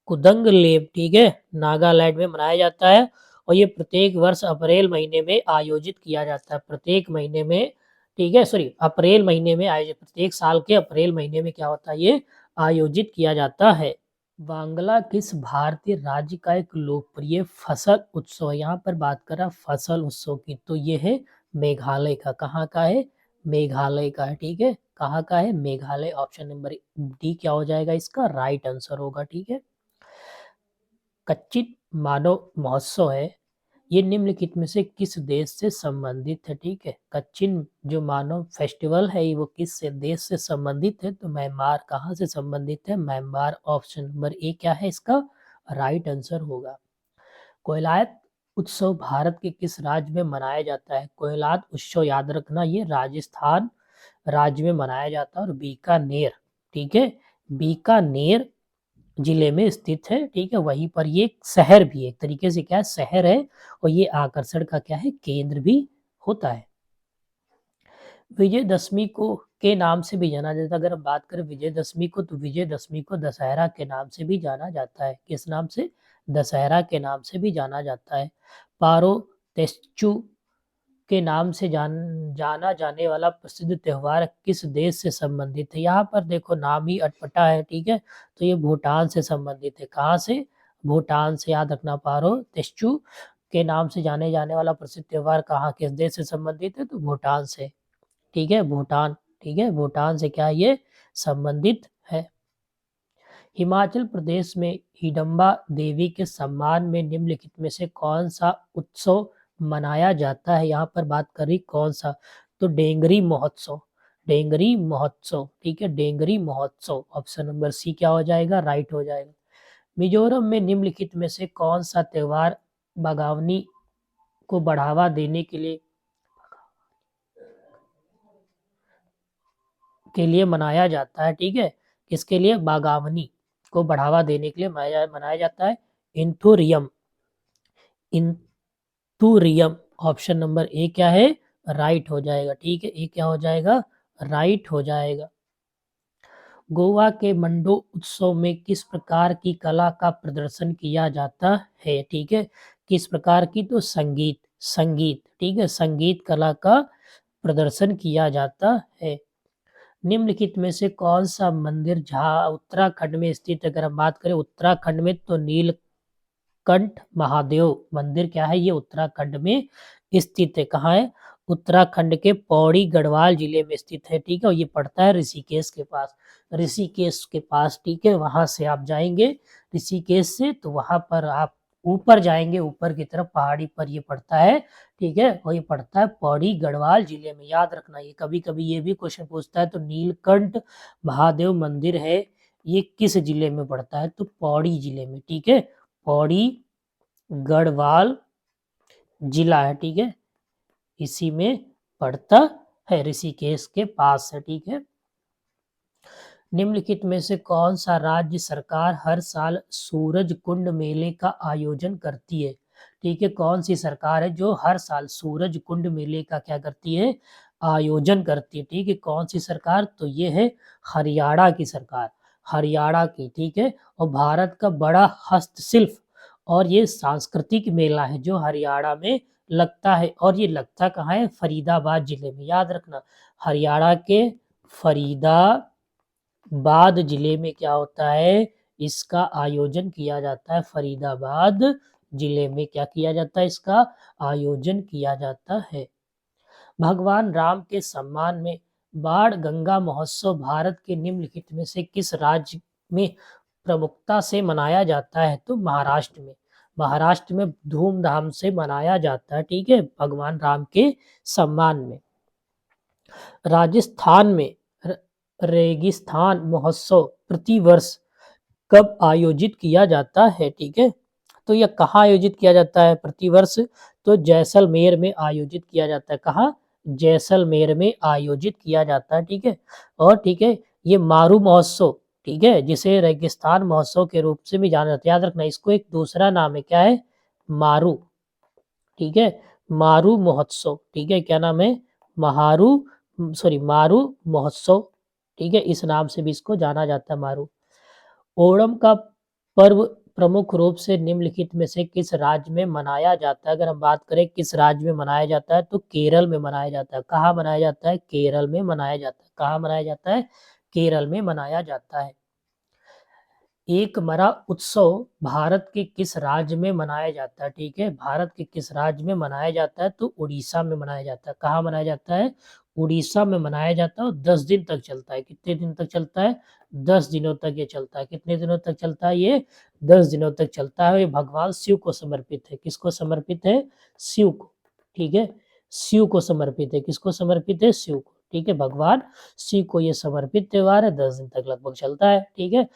कुदंग लेम, ठीक है, नागालैंड में मनाया जाता है और ये प्रत्येक वर्ष अप्रैल महीने में आयोजित किया जाता है। प्रत्येक महीने में, ठीक है, सॉरी, अप्रैल महीने में आयोजित, प्रत्येक साल के अप्रैल महीने में क्या होता है, ये आयोजित किया जाता है। बांग्ला किस भारतीय राज्य का एक लोकप्रिय फसल उत्सव है? यहाँ पर बात करा फसल उत्सव की, तो ये है मेघालय का। कहाँ का है, मेघालय का है, ठीक है। कहाँ का है, मेघालय। ऑप्शन नंबर डी क्या हो जाएगा, इसका राइट आंसर होगा, ठीक है। कच्चिन मानव महोत्सव है, ये निम्नलिखित में से किस देश से संबंधित है? ठीक है, कच्चिन जो मानव फेस्टिवल है वो किस से देश से संबंधित है? तो म्यांमार। कहाँ से संबंधित है, म्यांमार। ऑप्शन नंबर ए क्या है इसका राइट आंसर होगा। कोयलात उत्सव भारत के किस राज्य में मनाया जाता है? कोयलात उत्सव याद रखना ये राजस्थान राज्य में मनाया जाता है और बीकानेर, ठीक है, बीकानेर जिले में स्थित है, ठीक है। वहीं पर ये शहर भी है, एक तरीके से क्या है, शहर है और ये आकर्षण का क्या है, केंद्र भी होता है। विजयदशमी को के नाम से भी जाना जाता है। अगर हम बात करें विजयदशमी को, तो विजयदशमी को दशहरा के नाम से भी जाना जाता है। किस नाम से, दशहरा के नाम से भी जाना जाता है। पारो तेस्चु के नाम से जाना जाने वाला प्रसिद्ध त्योहार किस देश से संबंधित है? यहाँ पर देखो नाम ही अटपटा है, ठीक है, तो ये भूटान से संबंधित है। कहाँ से, भूटान से। याद रखना, पारो तेस्चु के नाम से जाने जाने वाला प्रसिद्ध त्योहार कहाँ, किस देश से संबंधित है? तो भूटान से, ठीक है, भूटान, ठीक है, भूटान से क्या ये संबंधित है। हिमाचल प्रदेश में हिडम्बा देवी के सम्मान में निम्नलिखित में से कौन सा उत्सव मनाया जाता है? यहाँ पर बात करी कौन सा, तो डेंगरी महोत्सव, डेंगरी महोत्सव, ठीक है, डेंगरी महोत्सव। ऑप्शन नंबर सी क्या हो जाएगा, राइट हो जाएगा। मिजोरम में निम्नलिखित में से कौन सा त्योहार बागवानी को बढ़ावा देने के लिए मनाया जाता है? ठीक है, किसके लिए, बागवानी को बढ़ावा देने के लिए मनाया जाता है। इंथुरियम, इंथुरियम। ऑप्शन नंबर ए क्या है, राइट हो जाएगा, ठीक है, ए क्या हो जाएगा, राइट हो जाएगा। गोवा के मंडो उत्सव में किस प्रकार की कला का प्रदर्शन किया जाता है? ठीक है, किस प्रकार की, तो संगीत, संगीत, ठीक है, संगीत कला का प्रदर्शन किया जाता है। निम्नलिखित में से कौन सा मंदिर जहाँ उत्तराखंड में स्थित है? अगर हम बात करें उत्तराखंड में, तो नीलकंठ महादेव मंदिर क्या है, ये उत्तराखंड में स्थित है। कहाँ है, उत्तराखंड के पौड़ी गढ़वाल जिले में स्थित है, ठीक है, और ये पड़ता है ऋषिकेश के पास, ऋषिकेश के पास, ठीक है। वहां से आप जाएंगे ऋषिकेश से, तो वहां पर आप ऊपर जाएंगे, ऊपर की तरफ पहाड़ी पर ये पड़ता है, ठीक है, और ये पड़ता है पौड़ी गढ़वाल जिले में। याद रखना, ये कभी कभी ये भी क्वेश्चन पूछता है, तो नीलकंठ महादेव मंदिर है, ये किस जिले में पड़ता है? तो पौड़ी जिले में, ठीक है, पौड़ी गढ़वाल जिला है, ठीक है, इसी में पड़ता है, ऋषिकेश के पास है, ठीक है। निम्नलिखित में से कौन सा राज्य सरकार हर साल सूरज कुंड मेले का आयोजन करती है? ठीक है, कौन सी सरकार है जो हर साल सूरज कुंड मेले का क्या करती है, आयोजन करती है? ठीक है, कौन सी सरकार, तो ये है हरियाणा की सरकार। हरियाणा की, ठीक है। और भारत का बड़ा हस्तशिल्प और ये सांस्कृतिक मेला है जो हरियाणा में लगता है, और ये लगता कहाँ है, फरीदाबाद जिले में, याद रखना। हरियाणा के फरीदाबाद जिले में क्या होता है, इसका आयोजन किया जाता है। फरीदाबाद जिले में क्या किया जाता है, इसका आयोजन किया जाता है। भगवान राम के सम्मान में बाण गंगा महोत्सव भारत के निम्नलिखित में से किस राज्य में प्रमुखता से मनाया जाता है, तो महाराष्ट्र में। महाराष्ट्र में धूमधाम से मनाया जाता है, ठीक है, भगवान राम के सम्मान में। राजस्थान में रेगिस्तान महोत्सव प्रतिवर्ष कब आयोजित किया जाता है, ठीक है। तो यह कहाँ आयोजित किया जाता है प्रतिवर्ष, तो जैसलमेर में आयोजित किया जाता है। कहाँ, जैसलमेर में आयोजित किया जाता है, ठीक है। और ठीक है, ये मारू महोत्सव, ठीक है, जिसे रेगिस्तान महोत्सव के रूप से भी जाना जाता है, याद रखना इसको, एक दूसरा नाम है, क्या है, मारू, ठीक है, मारू महोत्सव, ठीक है, क्या नाम है, मारू महोत्सव, ठीक है, इस नाम से भी इसको जाना जाता है, मारू। ओणम का पर्व प्रमुख रूप से निम्नलिखित में से किस राज्य में मनाया जाता है, अगर हम बात करें किस राज्य में मनाया जाता है, तो केरल में मनाया जाता है। कहाँ मनाया जाता है, केरल में मनाया जाता है। कहाँ मनाया जाता है, केरल में मनाया जाता है। एकमरा उत्सव भारत के किस राज्य में मनाया जाता है, ठीक है, भारत के किस राज्य में मनाया जाता है, तो उड़ीसा में मनाया जाता है। कहाँ मनाया जाता है, उड़ीसा में मनाया जाता है, और 10 दिन तक चलता है। कितने दिन तक चलता है, 10 दिनों तक ये चलता है। कितने दिनों तक चलता है, ये 10 दिनों तक चलता है। ये भगवान शिव को समर्पित है। किसको समर्पित है, शिव को, ठीक है, शिव को समर्पित है। किसको समर्पित है, शिव को, ठीक है, भगवान शिव को ये समर्पित त्योहार है। 10 दिन तक लगभग चलता है, ठीक है।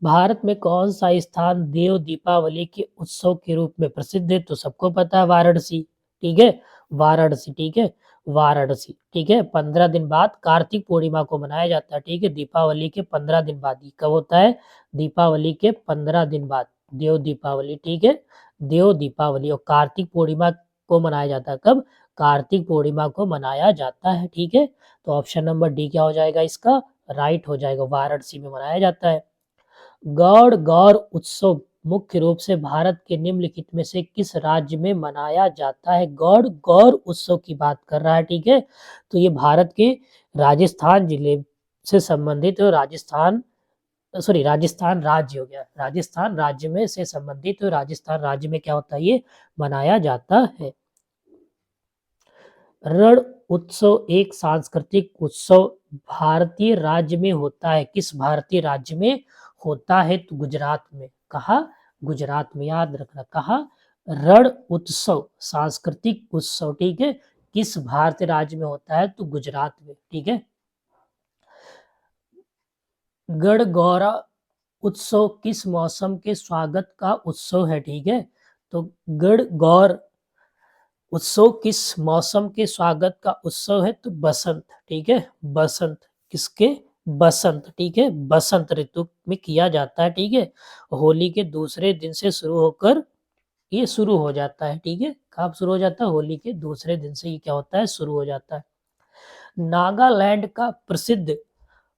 भारत में कौन सा स्थान देव दीपावली के उत्सव के रूप में प्रसिद्ध है, तो सबको पता है, वाराणसी, ठीक है, वाराणसी, ठीक है, वाराणसी, ठीक है। 15 दिन बाद कार्तिक पूर्णिमा को मनाया जाता है, ठीक है, दीपावली के 15 दिन बाद। ये कब होता है, दीपावली के 15 दिन बाद देव दीपावली, ठीक है, देव दीपावली। और कार्तिक पूर्णिमा को मनाया जाता है, कब, कार्तिक पूर्णिमा को मनाया जाता है, ठीक है। तो ऑप्शन नंबर डी क्या हो जाएगा, इसका राइट हो जाएगा, वाराणसी में मनाया जाता है। गौड़ गौर उत्सव मुख्य रूप से भारत के निम्नलिखित में से किस राज्य में मनाया जाता है, गौड़ गौर उत्सव की बात कर रहा है, ठीक है। तो ये भारत के राजस्थान जिले से संबंधित है, राजस्थान राज्य हो गया, राजस्थान राज्य में से संबंधित, तो राजस्थान राज्य में क्या होता है, ये मनाया जाता है। रण उत्सव एक सांस्कृतिक उत्सव भारतीय राज्य में होता है, किस भारतीय राज्य में होता है, तो गुजरात में। कहा, गुजरात में, याद रखना, कहा, रण उत्सव सांस्कृतिक उत्सव, ठीक है, किस भारतीय राज्य में होता है, तो गुजरात में, ठीक है। गणगौर उत्सव किस मौसम के स्वागत का उत्सव है, ठीक है। तो गणगौर उत्सव किस मौसम के स्वागत का उत्सव है, तो बसंत, ठीक है, बसंत, किसके, बसंत, ठीक है, बसंत ऋतु में किया जाता है, ठीक है। होली के दूसरे दिन से शुरू होकर ये शुरू हो जाता है, ठीक है, कब शुरू हो जाता है, होली के दूसरे दिन से ये क्या होता है, शुरू हो जाता है। नागालैंड का प्रसिद्ध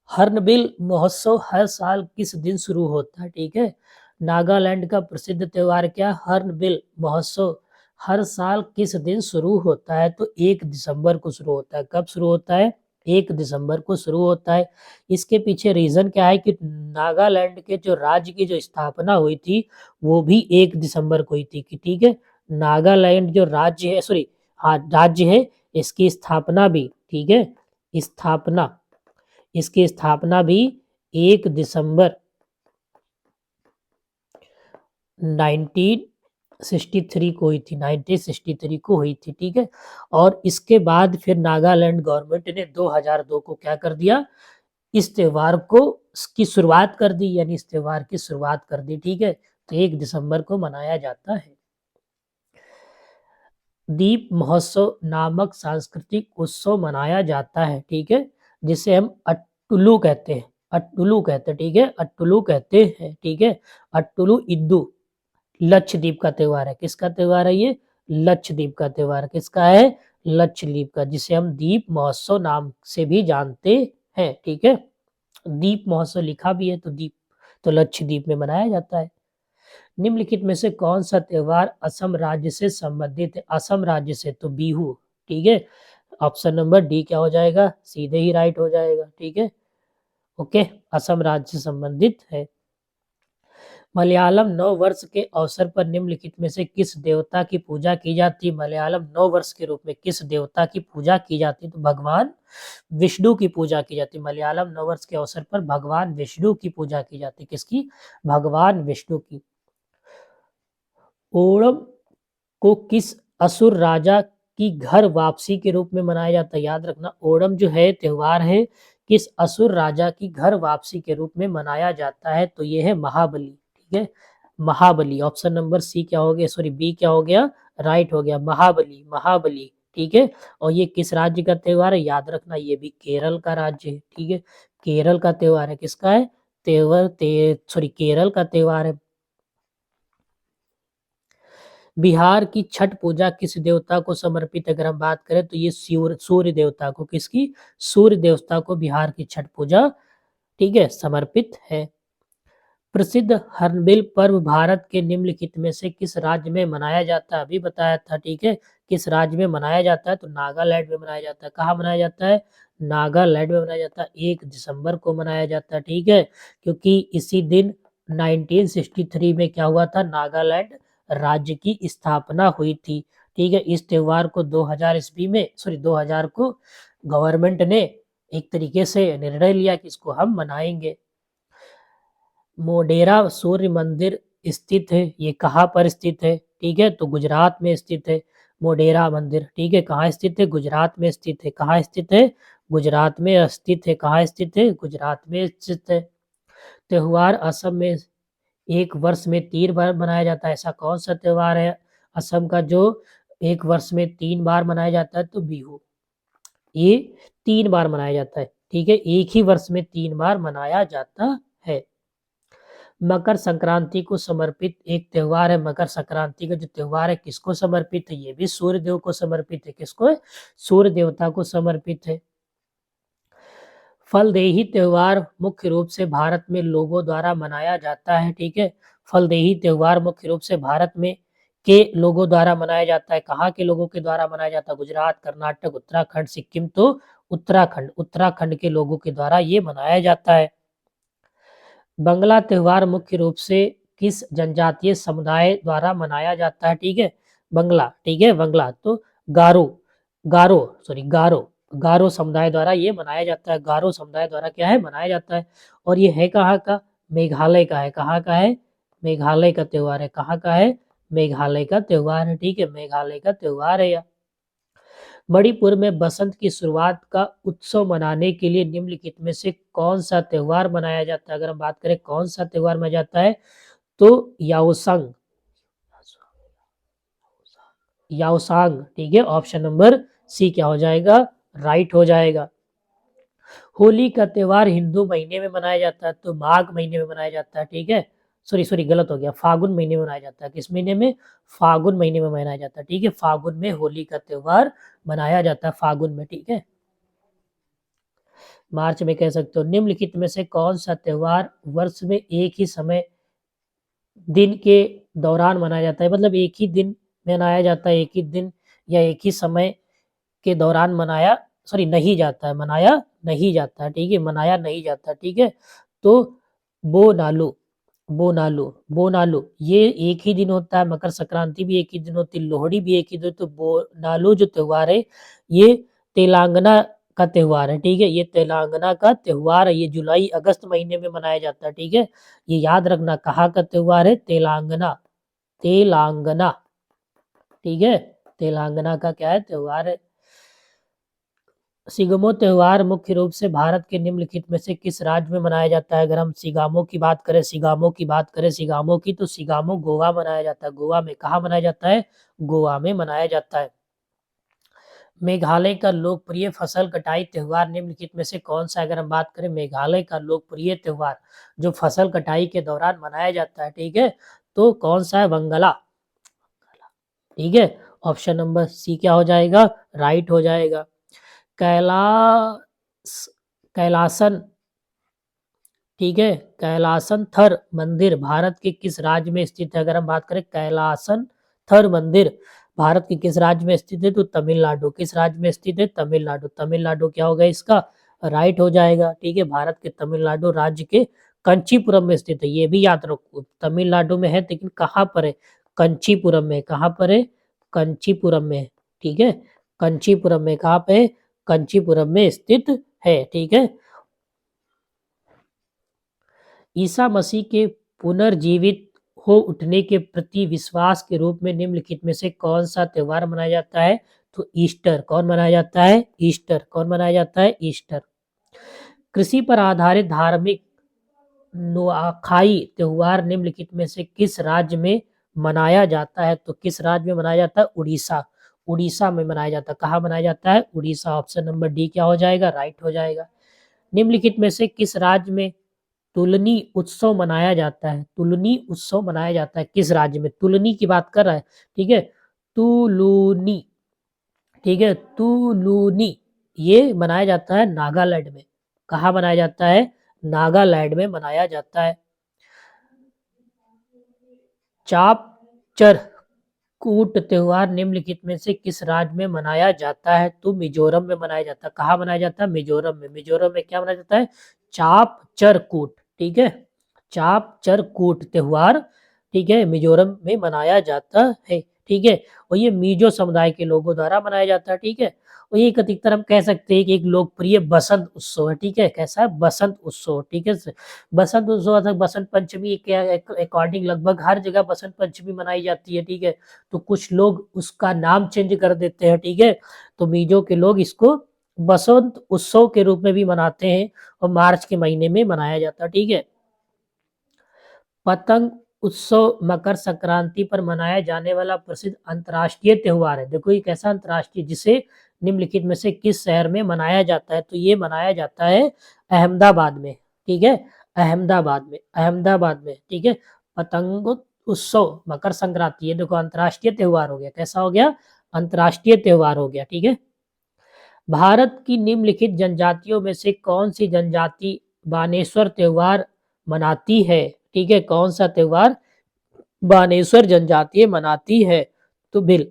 हॉर्नबिल महोत्सव हर साल किस दिन शुरू होता है, ठीक है। नागालैंड का प्रसिद्ध त्योहार क्या, हॉर्नबिल महोत्सव हर साल किस दिन शुरू होता है, तो 1 दिसंबर को शुरू होता है। कब शुरू होता है, 1 दिसंबर को शुरू होता है। इसके पीछे रीजन क्या है कि नागालैंड के जो राज्य की जो स्थापना हुई थी वो भी 1 दिसंबर को हुई थी, कि ठीक है, नागालैंड जो राज्य है, हाँ राज्य है, इसकी स्थापना भी, ठीक है, स्थापना, इसकी स्थापना भी 1 दिसंबर 1963 को हुई थी, 1963 को हुई थी, ठीक है। और इसके बाद फिर नागालैंड गवर्नमेंट ने 2002 को क्या कर दिया, इस त्योहार को की शुरुआत कर दी, यानी इस त्योहार की शुरुआत कर दी, ठीक है। तो 1 दिसंबर को मनाया जाता है। दीप महोत्सव नामक सांस्कृतिक उत्सव मनाया जाता है, ठीक है, जिसे हम अट्टुलू कहते हैं, अट्टुलू कहते हैं, ठीक है, अट्टुलू कहते हैं, ठीक है। अट्टुलू इद्दू लक्षद्वीप का त्योहार है, किसका त्योहार है ये, लक्षद्वीप का त्योहार, किसका है, लक्षद्वीप का, जिसे हम दीप महोत्सव नाम से भी जानते है, ठीक है। दीप महोत्सव लिखा भी है, तो दीप तो लक्षद्वीप में मनाया जाता है। निम्नलिखित में से कौन सा त्योहार असम राज्य से संबंधित है? असम राज्य से, तो बिहू, ठीक है। ऑप्शन नंबर डी क्या हो जाएगा, सीधे ही राइट हो जाएगा, ठीक है। ओके, असम राज्य से संबंधित है। मलयालम नव वर्ष के अवसर पर निम्नलिखित में से किस देवता की पूजा की जाती है? मलयालम नव वर्ष के रूप में किस देवता की पूजा की जाती है? तो भगवान विष्णु की पूजा की जाती है। मलयालम नव वर्ष के अवसर पर भगवान विष्णु की पूजा की जाती है। किसकी? भगवान विष्णु की। ओणम को किस असुर राजा की घर वापसी के रूप में मनाया जाता है? याद रखना, ओणम जो है त्योहार है, किस असुर राजा की घर वापसी के रूप में मनाया जाता है? तो ये है महाबली, ठीक है। महाबली, ऑप्शन नंबर सी क्या हो गया, सॉरी बी क्या हो गया, राइट हो गया, महाबली, महाबली, ठीक है। और ये किस राज्य का त्योहार है? याद रखना, ये भी केरल का राज्य है, ठीक है। केरल का त्योहार है, किसका है? सॉरी केरल का त्योहार है। बिहार की छठ पूजा किस देवता को समर्पित है? अगर हम बात करें तो ये सूर्य देवता को, किसकी? सूर्य देवता को बिहार की छठ पूजा, ठीक है, समर्पित है। प्रसिद्ध हॉर्नबिल पर्व भारत के निम्नलिखित में से किस राज्य में मनाया जाता है? अभी बताया था, ठीक है। किस राज्य में मनाया जाता है? तो नागालैंड में मनाया जाता है। कहाँ मनाया जाता है? नागालैंड में मनाया जाता है। 1 दिसंबर को मनाया जाता है, ठीक है, क्योंकि इसी दिन 1963 में क्या हुआ था? नागालैंड राज्य की स्थापना हुई थी, ठीक है। इस त्योहार को 2000 ईस्वी में, सॉरी 2000 को गवर्नमेंट ने एक तरीके से निर्णय लिया कि इसको हम मनाएंगे। मोढेरा सूर्य मंदिर स्थित है, ये कहाँ पर स्थित है? ठीक है, तो गुजरात में स्थित है मोढेरा मंदिर, ठीक है। कहाँ स्थित है? गुजरात में स्थित है। कहाँ स्थित है? गुजरात में स्थित है। कहाँ स्थित है? गुजरात में स्थित है। त्योहार असम में एक वर्ष में 3 बार मनाया जाता है, ऐसा कौन सा त्योहार है असम का जो एक वर्ष में 3 बार मनाया जाता है? तो बिहू, ये 3 बार मनाया जाता है, ठीक है। एक ही वर्ष में 3 बार मनाया जाता है। मकर संक्रांति को समर्पित एक त्योहार है। मकर संक्रांति का जो त्योहार है किसको समर्पित है? ये भी सूर्य देव को समर्पित है। किसको है? सूर्य देवता को समर्पित है। फलदेही त्योहार मुख्य रूप से भारत में लोगों द्वारा मनाया जाता है, ठीक है। फलदेही त्योहार मुख्य रूप से भारत में के लोगों द्वारा मनाया जाता है। कहाँ के लोगों के द्वारा मनाया जाता है? गुजरात, कर्नाटक, उत्तराखंड, सिक्किम, तो उत्तराखंड के लोगों के द्वारा ये मनाया जाता है। बंगला त्योहार मुख्य रूप से किस जनजातीय समुदाय द्वारा मनाया जाता है? ठीक है, बंगला, ठीक है, बंगला तो गारो, गारो समुदाय द्वारा ये मनाया जाता है। गारो समुदाय द्वारा क्या है? मनाया जाता है। और ये है कहाँ का? मेघालय का है। कहाँ का है? मेघालय का त्योहार है। कहाँ का है? मेघालय का त्योहार है, ठीक है, मेघालय का त्योहार है यह। मणिपुर में बसंत की शुरुआत का उत्सव मनाने के लिए निम्नलिखित में से कौन सा त्योहार मनाया जाता है? अगर हम बात करें कौन सा त्योहार मनाया जाता है तो याओसंग, याओसांग, ठीक है। ऑप्शन नंबर सी क्या हो जाएगा? राइट हो जाएगा। होली का त्योहार हिंदू महीने में मनाया जाता है, तो माघ महीने में मनाया जाता है, ठीक है। सॉरी सॉरी गलत हो गया, फागुन महीने में मनाया जाता है। किस महीने में? फागुन महीने में मनाया जाता है, ठीक है। फागुन में होली का त्योहार मनाया जाता है, फागुन में, ठीक है। मार्च में कह सकते हो। निम्नलिखित में से कौन सा त्योहार वर्ष में एक ही समय दिन के दौरान मनाया जाता है? मतलब एक ही दिन मनाया जाता है, एक ही दिन या एक ही समय के दौरान मनाया, सॉरी नहीं जाता है, मनाया नहीं जाता है, ठीक है, मनाया नहीं जाता, ठीक है। तो बोनालू, बोनालू ये एक ही दिन होता है। मकर संक्रांति भी एक ही दिन होती है, लोहड़ी भी एक ही दिन। तो बोनालू जो त्योहार है ये तेलंगाना का त्योहार है, ठीक है। ये तेलंगाना का त्योहार है, ये जुलाई अगस्त महीने में मनाया जाता है, ठीक है। ये याद रखना, कहाँ का त्योहार है? तेलंगाना, तेलंगाना, ठीक है, तेलंगाना का क्या है? त्योहार है। सिगमो त्योहार मुख्य रूप से भारत के निम्नलिखित में से किस राज्य में मनाया जाता है? अगर हम सिगामो की बात करें, सिगामो की, तो सिगामो गोवा मनाया जाता है। गोवा में, कहाँ मनाया जाता है? गोवा में मनाया जाता है। मेघालय का लोकप्रिय फसल कटाई त्योहार निम्नलिखित में से कौन सा? अगर हम बात करें मेघालय का लोकप्रिय त्योहार जो फसल कटाई के दौरान मनाया जाता है, ठीक है, तो कौन सा है? वंगला, ठीक है। ऑप्शन नंबर सी क्या हो जाएगा? राइट हो जाएगा। कैलाश कैलासन, ठीक है, कैलासन थर मंदिर भारत के किस राज्य में स्थित है? अगर हम बात करें कैलासन थर मंदिर भारत के किस राज्य में स्थित है, तो तमिलनाडु। किस राज्य में स्थित है? तमिलनाडु। तमिलनाडु क्या होगा इसका? राइट हो जाएगा, ठीक है। भारत के तमिलनाडु राज्य के कंचीपुरम में स्थित है, ये भी याद रखो। तमिलनाडु में है लेकिन कहाँ पर है? कंचीपुरम में। कहाँ पर है? कंचीपुरम में, ठीक है। कंचीपुरम में कहाँ पे? कंचीपुरम में स्थित है, ठीक है। ईसा मसीह के पुनर्जीवित हो उठने के प्रति विश्वास के रूप में निम्नलिखित में से कौन सा त्योहार मनाया जाता है? तो ईस्टर। कौन मनाया जाता है? ईस्टर। कौन मनाया जाता है? ईस्टर। कृषि पर आधारित धार्मिक नुआखाई त्योहार निम्नलिखित में से किस राज्य में मनाया जाता है? तो किस राज्य में मनाया जाता है? उड़ीसा। उड़ीसा में मनाया जाता है। कहाँ मनाया जाता है? उड़ीसा। ऑप्शन नंबर डी क्या हो जाएगा? राइट हो जाएगा। निम्नलिखित में से किस राज्य में तुलनी उत्सव मनाया जाता है? तुलनी उत्सव मनाया जाता है किस राज्य में? तुलनी की बात कर रहा है, ठीक है। तुलूनी, ठीक है, तुलूनी ये मनाया जाता है नागालैंड में। कहाँ मनाया जाता है? नागालैंड में मनाया जाता है। चापचर कूट त्योहार निम्नलिखित में से किस राज्य में मनाया जाता है? तो मिजोरम में मनाया जाता है। कहाँ मनाया जाता है? मिजोरम में। मिजोरम में क्या मनाया जाता है? चापचरकूट, ठीक है। चापचरकूट त्योहार, ठीक है, मिजोरम में मनाया जाता है, ठीक है। और ये मिजो समुदाय के लोगों द्वारा मनाया जाता है, ठीक है। और ये एक अधिकतर हम कह सकते हैं कि एक लोकप्रिय बसंत उत्सव है, ठीक है। कैसा है? बसंत उत्सव, ठीक है। बसंत उत्सव अर्थात बसंत पंचमी के अकॉर्डिंग लगभग हर जगह बसंत पंचमी मनाई जाती है, ठीक है। तो कुछ लोग उसका नाम चेंज कर देते हैं, ठीक है। तो मिजो के लोग इसको बसंत उत्सव के रूप में भी मनाते हैं और मार्च के महीने में मनाया जाता है, ठीक है। पतंग उत्सव मकर संक्रांति पर मनाया जाने वाला प्रसिद्ध अंतर्राष्ट्रीय त्योहार है। देखो ये कैसा अंतर्राष्ट्रीय, जिसे निम्नलिखित में से किस शहर में मनाया जाता है? तो ये मनाया जाता है अहमदाबाद में, ठीक है। अहमदाबाद में, अहमदाबाद में, ठीक है। पतंग उत्सव मकर संक्रांति, ये देखो अंतर्राष्ट्रीय त्योहार हो गया। कैसा हो गया? अंतर्राष्ट्रीय त्योहार हो गया, ठीक है। भारत की निम्नलिखित जनजातियों में से कौन सी जनजाति बानेश्वर त्योहार मनाती है? ठीक है, कौन सा त्योहार बानेश्वर जनजाति मनाती है? तो बिल,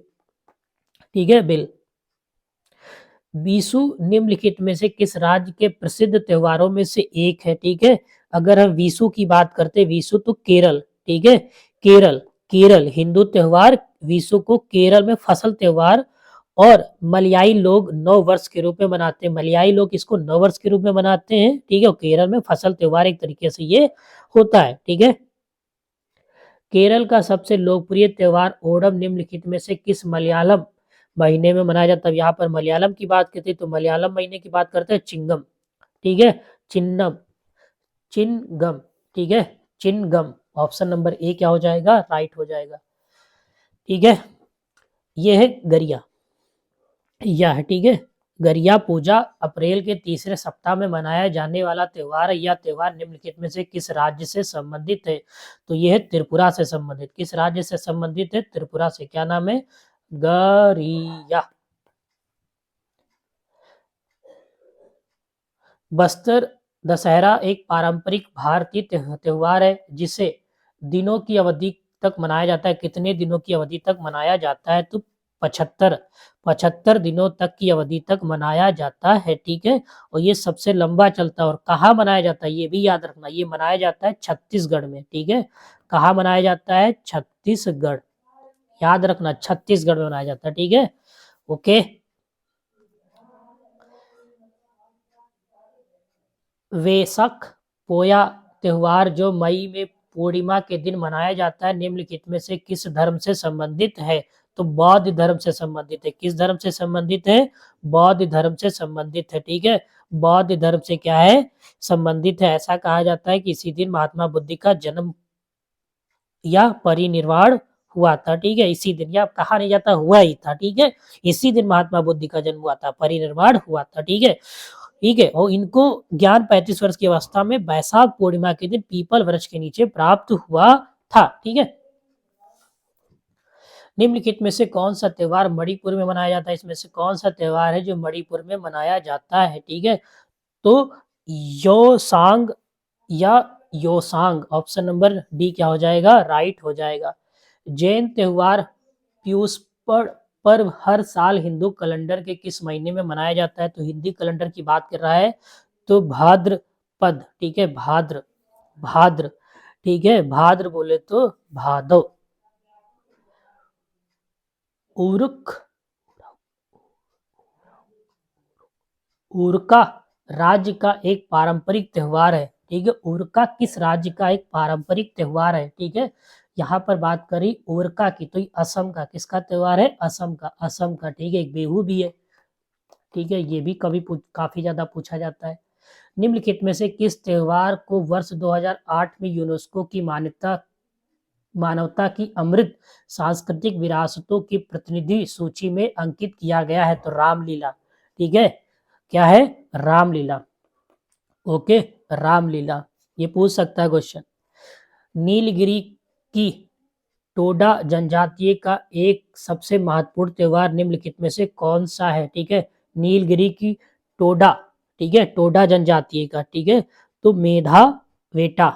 ठीक है, बिल। विशु निम्नलिखित में से किस राज्य के प्रसिद्ध त्योहारों में से एक है? ठीक है, अगर हम विशु की बात करते विशु तो केरल, ठीक है। केरल, केरल हिंदू त्योहार विशु को केरल में फसल त्योहार और मलयाई लोग नव वर्ष के रूप में मनाते हैं। मलयाई लोग इसको नव वर्ष के रूप में मनाते हैं, ठीक है। केरल में फसल त्योहार एक तरीके से ये होता है, ठीक है। केरल का सबसे लोकप्रिय त्योहार ओणम निम्नलिखित में से किस मलयालम महीने में मनाया जाता है? यहाँ पर मलयालम की बात करते हैं तो मलयालम महीने की बात करते हैं चिंगम, ठीक है। चिन्नम, चिनगम, ठीक है, चिनगम। ऑप्शन नंबर ए क्या हो जाएगा? राइट हो जाएगा, ठीक है। ये है गरिया, यह है, ठीक है। गरिया पूजा अप्रैल के तीसरे सप्ताह में मनाया जाने वाला त्योहार है। यह त्योहार निम्नलिखित में से किस राज्य से संबंधित है? तो यह है त्रिपुरा से संबंधित। किस राज्य से संबंधित है? त्रिपुरा से। क्या नाम है? गरिया। बस्तर दशहरा एक पारंपरिक भारतीय त्योहार है जिसे दिनों की अवधि तक मनाया जाता है। कितने दिनों की अवधि तक मनाया जाता है? तो 75, 75 दिनों तक की अवधि तक मनाया जाता है, ठीक है। और ये सबसे लंबा चलता है। और कहाँ मनाया जाता है ये भी याद रखना, ये मनाया जाता है छत्तीसगढ़ में, ठीक है। कहाँ मनाया जाता है? छत्तीसगढ़, याद रखना छत्तीसगढ़ में मनाया जाता है, ठीक है। ओके। वेसक पोया त्योहार जो मई में पूर्णिमा के दिन मनाया जाता है निम्नलिखित में से किस धर्म से संबंधित है? तो बौद्ध धर्म से संबंधित है। किस धर्म से संबंधित है? बौद्ध धर्म से संबंधित है, ठीक है। बौद्ध धर्म से क्या है? संबंधित है। ऐसा कहा जाता है कि इसी दिन महात्मा बुद्ध का जन्म या परिनिर्वाण हुआ था, ठीक है। इसी दिन, या कहा नहीं जाता हुआ ही था, ठीक है। इसी दिन महात्मा बुद्ध का जन्म हुआ था, परिनिर्वाण हुआ था, ठीक है। ठीक है, और इनको ज्ञान 35 वर्ष की अवस्था में बैसाख पूर्णिमा के दिन पीपल वृक्ष के नीचे प्राप्त हुआ था, ठीक है। निम्नलिखित में से कौन सा त्योहार मणिपुर में मनाया जाता है? इसमें से कौन सा त्योहार है जो मणिपुर में मनाया जाता है? ठीक है, तो योसांग या योसांग, ऑप्शन नंबर डी क्या हो जाएगा, राइट हो जाएगा। जैन त्योहार पीयूष पर्व हर साल हिंदू कैलेंडर के किस महीने में मनाया जाता है? तो हिंदी कैलेंडर की बात कर रहा है तो भाद्रपद, ठीक है, भाद्र, भाद्र, ठीक है, भाद्र बोले तो भादव। उर्क उरका राज्य का एक पारंपरिक त्योहार है, ठीक है। उरका किस राज्य का एक पारंपरिक त्योहार है, ठीक है। यहाँ पर बात करी उरका की तो ये असम का, किसका त्योहार है, असम का, असम का, ठीक है। एक बिहू भी है, ठीक है, ये भी कभी काफी ज्यादा पूछा जाता है। निम्नलिखित में से किस त्योहार को वर्ष 2008 में यूनेस्को की मानवता की अमृत सांस्कृतिक विरासतों की प्रतिनिधि सूची में अंकित किया गया है? तो रामलीला, ठीक है, क्या है, रामलीला, ओके, रामलीला, ये पूछ सकता है क्वेश्चन। नीलगिरी की टोडा जनजातीय का एक सबसे महत्वपूर्ण त्योहार निम्नलिखित में से कौन सा है? ठीक है, नीलगिरी की टोडा, ठीक है, टोडा जनजातीय का, ठीक है, तो मेधा वेटा,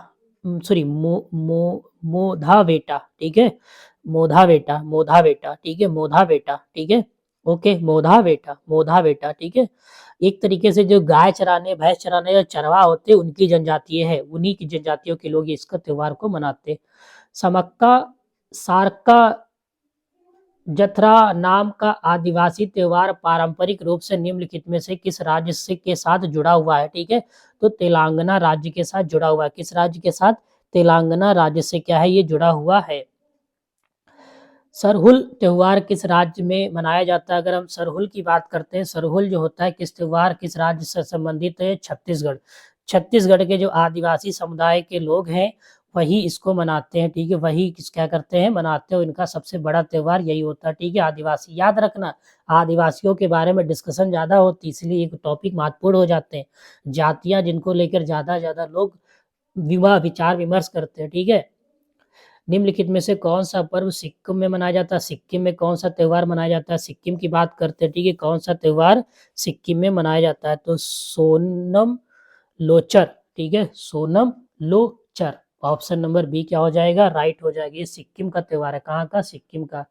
सॉरी मोधा बेटा, ठीक है, मोधा बेटा, मोधा बेटा, ठीक है, मोधा बेटा, ठीक है, ओके, मोधा बेटा, मोधा बेटा, ठीक है। एक तरीके से जो गाय चराने, भैंस चराने या चरवा होते उनकी जनजातीय है, उन्हीं की जनजातियों के लोग इसका त्योहार को मनाते। समक्का सारका जथरा नाम का आदिवासी त्योहार पारंपरिक रूप से निम्नलिखित में से किस राज्य से के साथ जुड़ा हुआ है? ठीक है, तो तेलंगाना राज्य के साथ जुड़ा हुआ है। किस राज्य के साथ? तेलंगाना राज्य से क्या है, ये जुड़ा हुआ है। सरहुल त्योहार किस राज्य में मनाया जाता है? अगर हम सरहुल की बात करते हैं, सरहुल जो होता है किस त्योहार, किस राज्य से संबंधित है? छत्तीसगढ़। छत्तीसगढ़ के जो आदिवासी समुदाय के लोग हैं वही इसको मनाते हैं, ठीक है, वही क्या करते हैं, मनाते हैं। इनका सबसे बड़ा त्योहार यही होता है, ठीक है, आदिवासी। याद रखना, आदिवासियों के बारे में डिस्कशन ज्यादा होती है, इसलिए एक टॉपिक महत्वपूर्ण हो जाते हैं। जातियां जिनको लेकर ज्यादा ज्यादा लोग विचार विमर्श करते हैं, ठीक है। निम्नलिखित में से कौन सा पर्व सिक्किम में मनाया जाता है? सिक्किम में कौन सा त्योहार मनाया जाता है? सिक्किम की बात करते हैं, ठीक है, कौन सा त्योहार सिक्किम में मनाया जाता है? तो सोनम लोचर, ठीक है, Sonam Losar, option number B क्या हो जाएगा, राइट हो जाएगा। ये सिक्किम का त्योहार है, कहाँ का, सिक्किम का।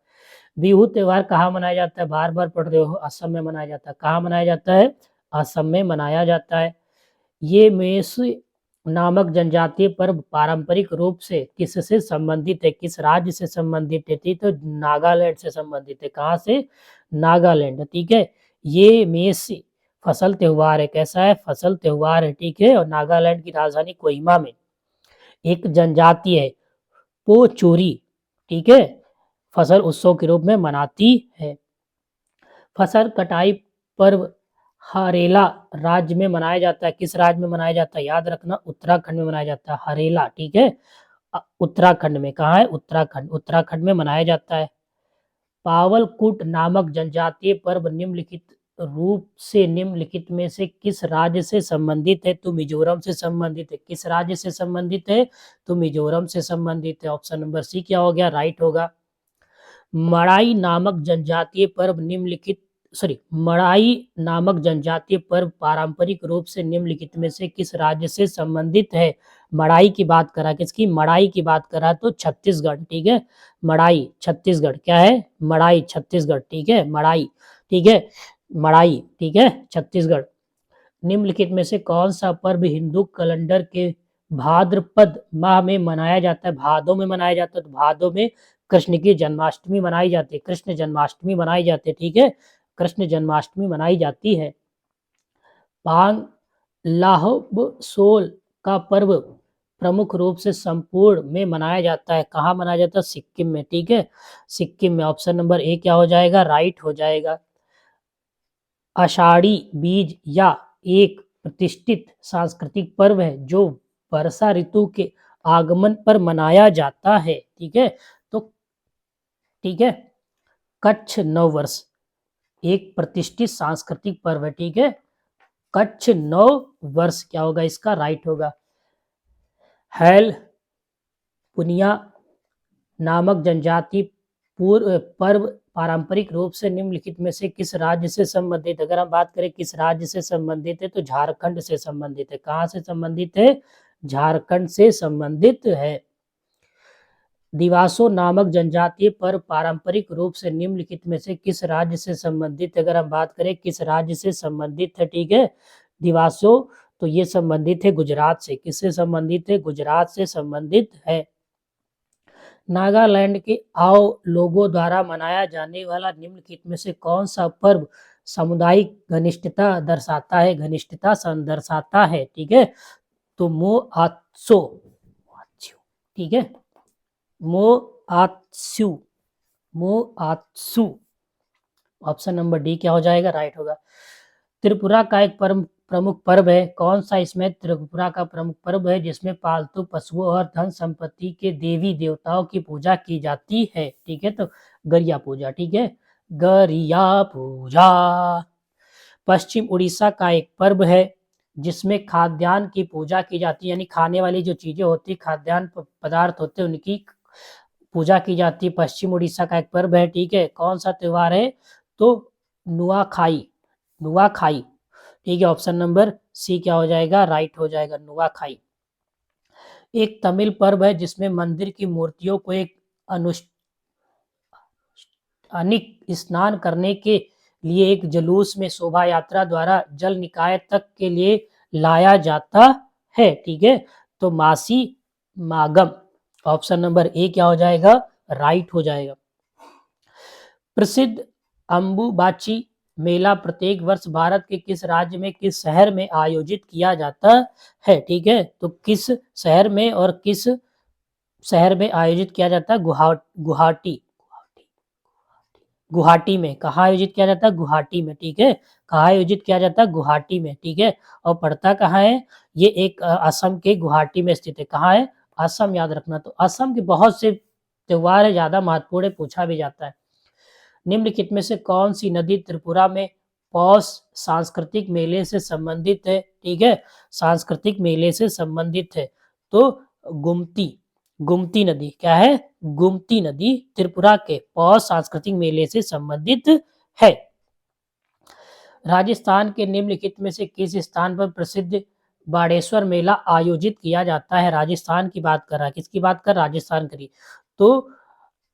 बिहू त्योहार कहाँ मनाया जाता है? बार बार पढ़ रहे हो, असम में मनाया जाता है। कहाँ मनाया जाता है? असम में मनाया जाता है। ये मेष नामक जनजातीय पर्व पारंपरिक रूप से किससे संबंधित है, किस राज्य से संबंधित है? ठीक, तो नागालैंड से संबंधित है। कहाँ से? नागालैंड, ठीक है। ये मेष फसल त्योहार है, कैसा है, फसल त्योहार है, ठीक है, और नागालैंड की राजधानी कोहिमा में एक जनजाति है पोचुरी, ठीक है, फसल उत्सव के रूप में मनाती है। फसल कटाई पर्व हरेला राज्य में मनाया जाता है। किस राज्य में मनाया जाता है? याद रखना, उत्तराखंड में मनाया जाता है, हरेला, ठीक है, उत्तराखंड में। कहाँ है? उत्तराखंड, उत्तराखंड में मनाया जाता है। पावलकुट नामक जनजातीय पर्व निम्नलिखित रूप से निम्नलिखित में से किस राज्य से संबंधित है? तो मिजोरम से संबंधित है। किस राज्य से संबंधित है? तो मिजोरम से संबंधित है। ऑप्शन नंबर सी क्या हो गया, राइट होगा। मड़ाई नामक जनजातीय पर्व निम्नलिखित मड़ाई नामक जनजातीय पर्व पारंपरिक रूप से निम्नलिखित में से किस राज्य से संबंधित है? मड़ाई की बात करा, किसकी? मड़ाई की बात करा तो छत्तीसगढ़, ठीक है, मड़ाई छत्तीसगढ़, क्या है? मड़ाई छत्तीसगढ़, ठीक है, मड़ाई, ठीक है, मड़ाई, ठीक है, छत्तीसगढ़। निम्नलिखित में से कौन सा पर्व हिंदू कैलेंडर के भाद्रपद माह में मनाया जाता है? भादों में मनाया जाता है, तो भादों में कृष्ण की जन्माष्टमी मनाई जाती है, कृष्ण जन्माष्टमी मनाई जाती है, ठीक है, कृष्ण जन्माष्टमी मनाई जाती है। पांग लाहबसोल का पर्व प्रमुख रूप से संपूर्ण में मनाया जाता है, कहाँ मनाया जाता है? सिक्किम में, ठीक है, सिक्किम में। ऑप्शन नंबर ए क्या हो जाएगा, राइट हो जाएगा। आषाढ़ी बीज या एक प्रतिष्ठित सांस्कृतिक पर्व है जो वर्षा ऋतु के आगमन पर मनाया जाता है, ठीक है, तो ठीक है, कच्छ नववर्ष एक प्रतिष्ठित सांस्कृतिक पर्व है, ठीक है, कच्छ नव वर्ष क्या होगा इसका, राइट होगा। हैल पुनिया नामक जनजाति पूर्व पर्व पारंपरिक रूप से निम्नलिखित में से किस राज्य से संबंधित, अगर हम बात करें किस राज्य से संबंधित है तो झारखंड से संबंधित है। कहाँ से संबंधित है? झारखंड से संबंधित है। दिवासो नामक जनजातीय पर्व पारंपरिक रूप से निम्नलिखित में से किस राज्य से संबंधित, अगर हम बात करें किस राज्य से संबंधित है, ठीक है, दिवासो, तो ये संबंधित है गुजरात से। किससे संबंधित है? गुजरात से संबंधित है। नागालैंड के आओ लोगों द्वारा मनाया जाने वाला निम्नलिखित में से कौन सा पर्व सामुदायिक घनिष्ठता दर्शाता है? घनिष्ठता दर्शाता है, ठीक है, तो मो आत्सो, ठीक है, मो आत्सु, मो आत्सु, ऑप्शन नंबर डी क्या हो जाएगा? राइट होगा। त्रिपुरा का एक प्रमुख पर्व है, कौन सा इसमें त्रिपुरा का प्रमुख पर्व है जिसमें पालतू पशुओं और धन संपत्ति के देवी देवताओं की पूजा की जाती है, ठीक है, तो गरिया पूजा, ठीक है, गरिया पूजा। पश्चिम उड़ीसा का एक पर्व है जिसमें खाद्यान्न की पूजा की जाती है, यानी खाने वाली जो चीजें होती, खाद्यान्न पदार्थ होते हैं, उनकी पूजा की जाती है। पश्चिम उड़ीसा का एक पर्व है, ठीक है, कौन सा त्योहार है? तो नुआखाई, नुआखाई, ठीक है, ऑप्शन नंबर सी क्या हो जाएगा? राइट हो जाएगा, नुआखाई। एक तमिल पर्व है जिसमें मंदिर की मूर्तियों को एक अनुष्ठानिक स्नान करने के लिए एक जुलूस में शोभा यात्रा द्वारा जल निकाय तक के लिए लाया जाता है, ठीक है, तो मासी मागम, ऑप्शन नंबर ए क्या हो जाएगा? राइट हो जाएगा। प्रसिद्ध अंबुबाची मेला प्रत्येक वर्ष भारत के किस राज्य में किस शहर में आयोजित किया जाता है, ठीक है, तो किस शहर में और किस शहर में आयोजित किया जाता है? गुवाहाटी, गुवाहाटी में। कहाँ आयोजित किया जाता है? गुवाहाटी में, ठीक है, कहाँ आयोजित किया जाता है? गुवाहाटी में, ठीक है, और पड़ता कहाँ है? ये एक असम के गुवाहाटी में स्थित है। कहाँ है? असम, याद रखना। तो असम के बहुत से त्योहार है, ज्यादा महत्वपूर्ण है, पूछा भी जाता है। निम्नलिखित में से कौन सी नदी त्रिपुरा में पौष सांस्कृतिक मेले से संबंधित है, ठीक है, सांस्कृतिक मेले से संबंधित है, तो गुमती, गुमती नदी क्या है? गुमती नदी त्रिपुरा के पौष सांस्कृतिक मेले से संबंधित है। राजस्थान के निम्नलिखित में से किस स्थान पर प्रसिद्ध बाड़ेश्वर मेला आयोजित किया जाता है? राजस्थान की बात कर रहा है, किसकी बात कर? राजस्थान करी, तो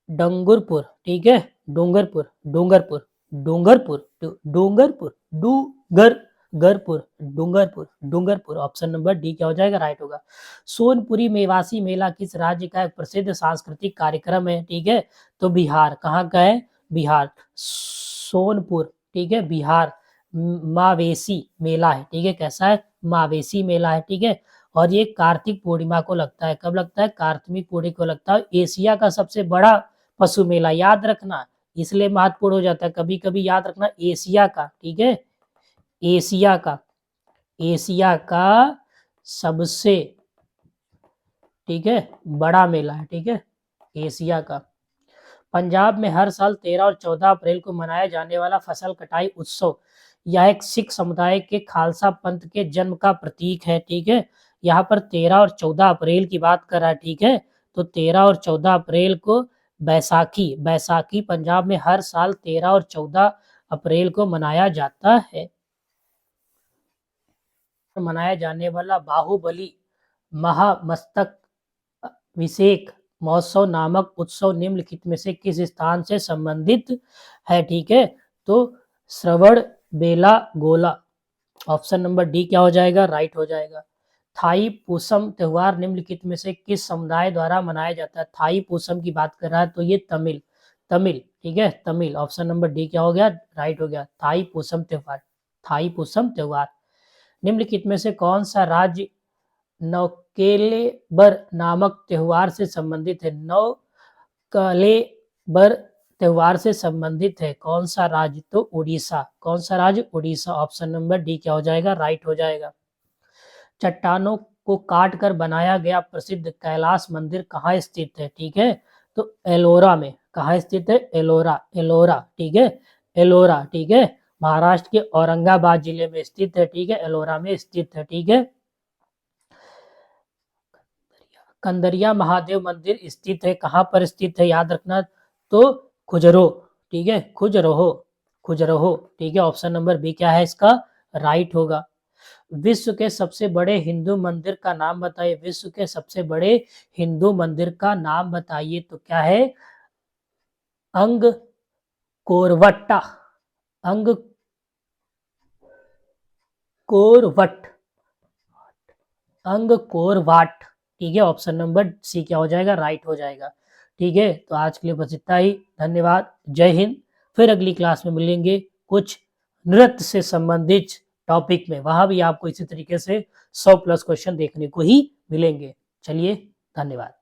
डंगरपुर, ठीक है, Dongarpur, Dongarpur, Dongarpur, Dongarpur, Dungarpur, Dongarpur, Dongarpur, option number D क्या हो जाएगा? राइट होगा। सोनपुरी मेवासी मेला किस राज्य का एक प्रसिद्ध सांस्कृतिक कार्यक्रम है, ठीक है, तो बिहार। कहाँ का है? बिहार, सोनपुर, ठीक है, बिहार। मावेसी मेला है, ठीक है, कैसा है? मावेसी मेला है, ठीक है, और ये कार्तिक पूर्णिमा को लगता है। कब लगता है? कार्तिक पूर्णिमा को लगता है। एशिया का सबसे बड़ा पशु मेला, याद रखना, इसलिए महत्वपूर्ण हो जाता है, कभी कभी याद रखना, एशिया का, ठीक है, एशिया का, एशिया का सबसे, ठीक है, बड़ा मेला है, ठीक है, एशिया का। पंजाब में हर साल 13 और 14 अप्रैल को मनाया जाने वाला फसल कटाई उत्सव, यह एक सिख समुदाय के खालसा पंथ के जन्म का प्रतीक है, ठीक है, यहाँ पर 13 और 14 अप्रैल की बात कर रहा है, ठीक है, तो 13 और 14 अप्रैल को बैसाखी, बैसाखी पंजाब में हर साल 13 और 14 अप्रैल को मनाया जाता है। मनाया जाने वाला बाहुबली महामस्तक अभिषेक महोत्सव नामक उत्सव निम्नलिखित में से किस स्थान से संबंधित है, ठीक है, तो श्रवण बेला गोला, ऑप्शन नंबर डी क्या हो जाएगा? राइट हो जाएगा। थाई पूसम त्योहार निम्नलिखित में से किस समुदाय द्वारा मनाया जाता है? थाई पूसम की बात कर रहा है, तो ये तमिल, तमिल, ठीक है, तमिल, ऑप्शन नंबर डी क्या हो गया? राइट हो गया, थाई पूसम त्योहार, थाई पूसम त्योहार। निम्नलिखित में से कौन सा राज्य नौकेलेबर नामक त्योहार से संबंधित है? नौकेलेबर त्योहार से संबंधित है, कौन सा राज्य? तो उड़ीसा, कौन सा राज्य? उड़ीसा, ऑप्शन नंबर डी क्या हो जाएगा? राइट हो जाएगा। चट्टानों को काट कर बनाया गया प्रसिद्ध कैलाश मंदिर कहाँ स्थित है, ठीक है, तो एलोरा में। कहाँ स्थित है? एलोरा, एलोरा, ठीक है, एलोरा, ठीक है, महाराष्ट्र के औरंगाबाद जिले में स्थित है, ठीक है, एलोरा में स्थित है, ठीक है। कंदरिया महादेव मंदिर स्थित है, कहाँ पर स्थित है? याद रखना, तो खुजरो, ठीक है, खुजरहो, ठीक है। ऑप्शन नंबर बी क्या है इसका राइट होगा। विश्व के सबसे बड़े हिंदू मंदिर का नाम बताइए, विश्व के सबसे बड़े हिंदू मंदिर का नाम बताइए, तो क्या है अंगकोरवट्टा, अंगकोरवट, अंगकोरवाट, ठीक है। ऑप्शन नंबर सी क्या हो जाएगा राइट हो जाएगा। ठीक है, तो आज के लिए बस इतना ही। धन्यवाद, जय हिंद। फिर अगली क्लास में मिलेंगे कुछ नृत्य से संबंधित टॉपिक में, वहां भी आपको इसी तरीके से 100 प्लस क्वेश्चन देखने को ही मिलेंगे। चलिए, धन्यवाद।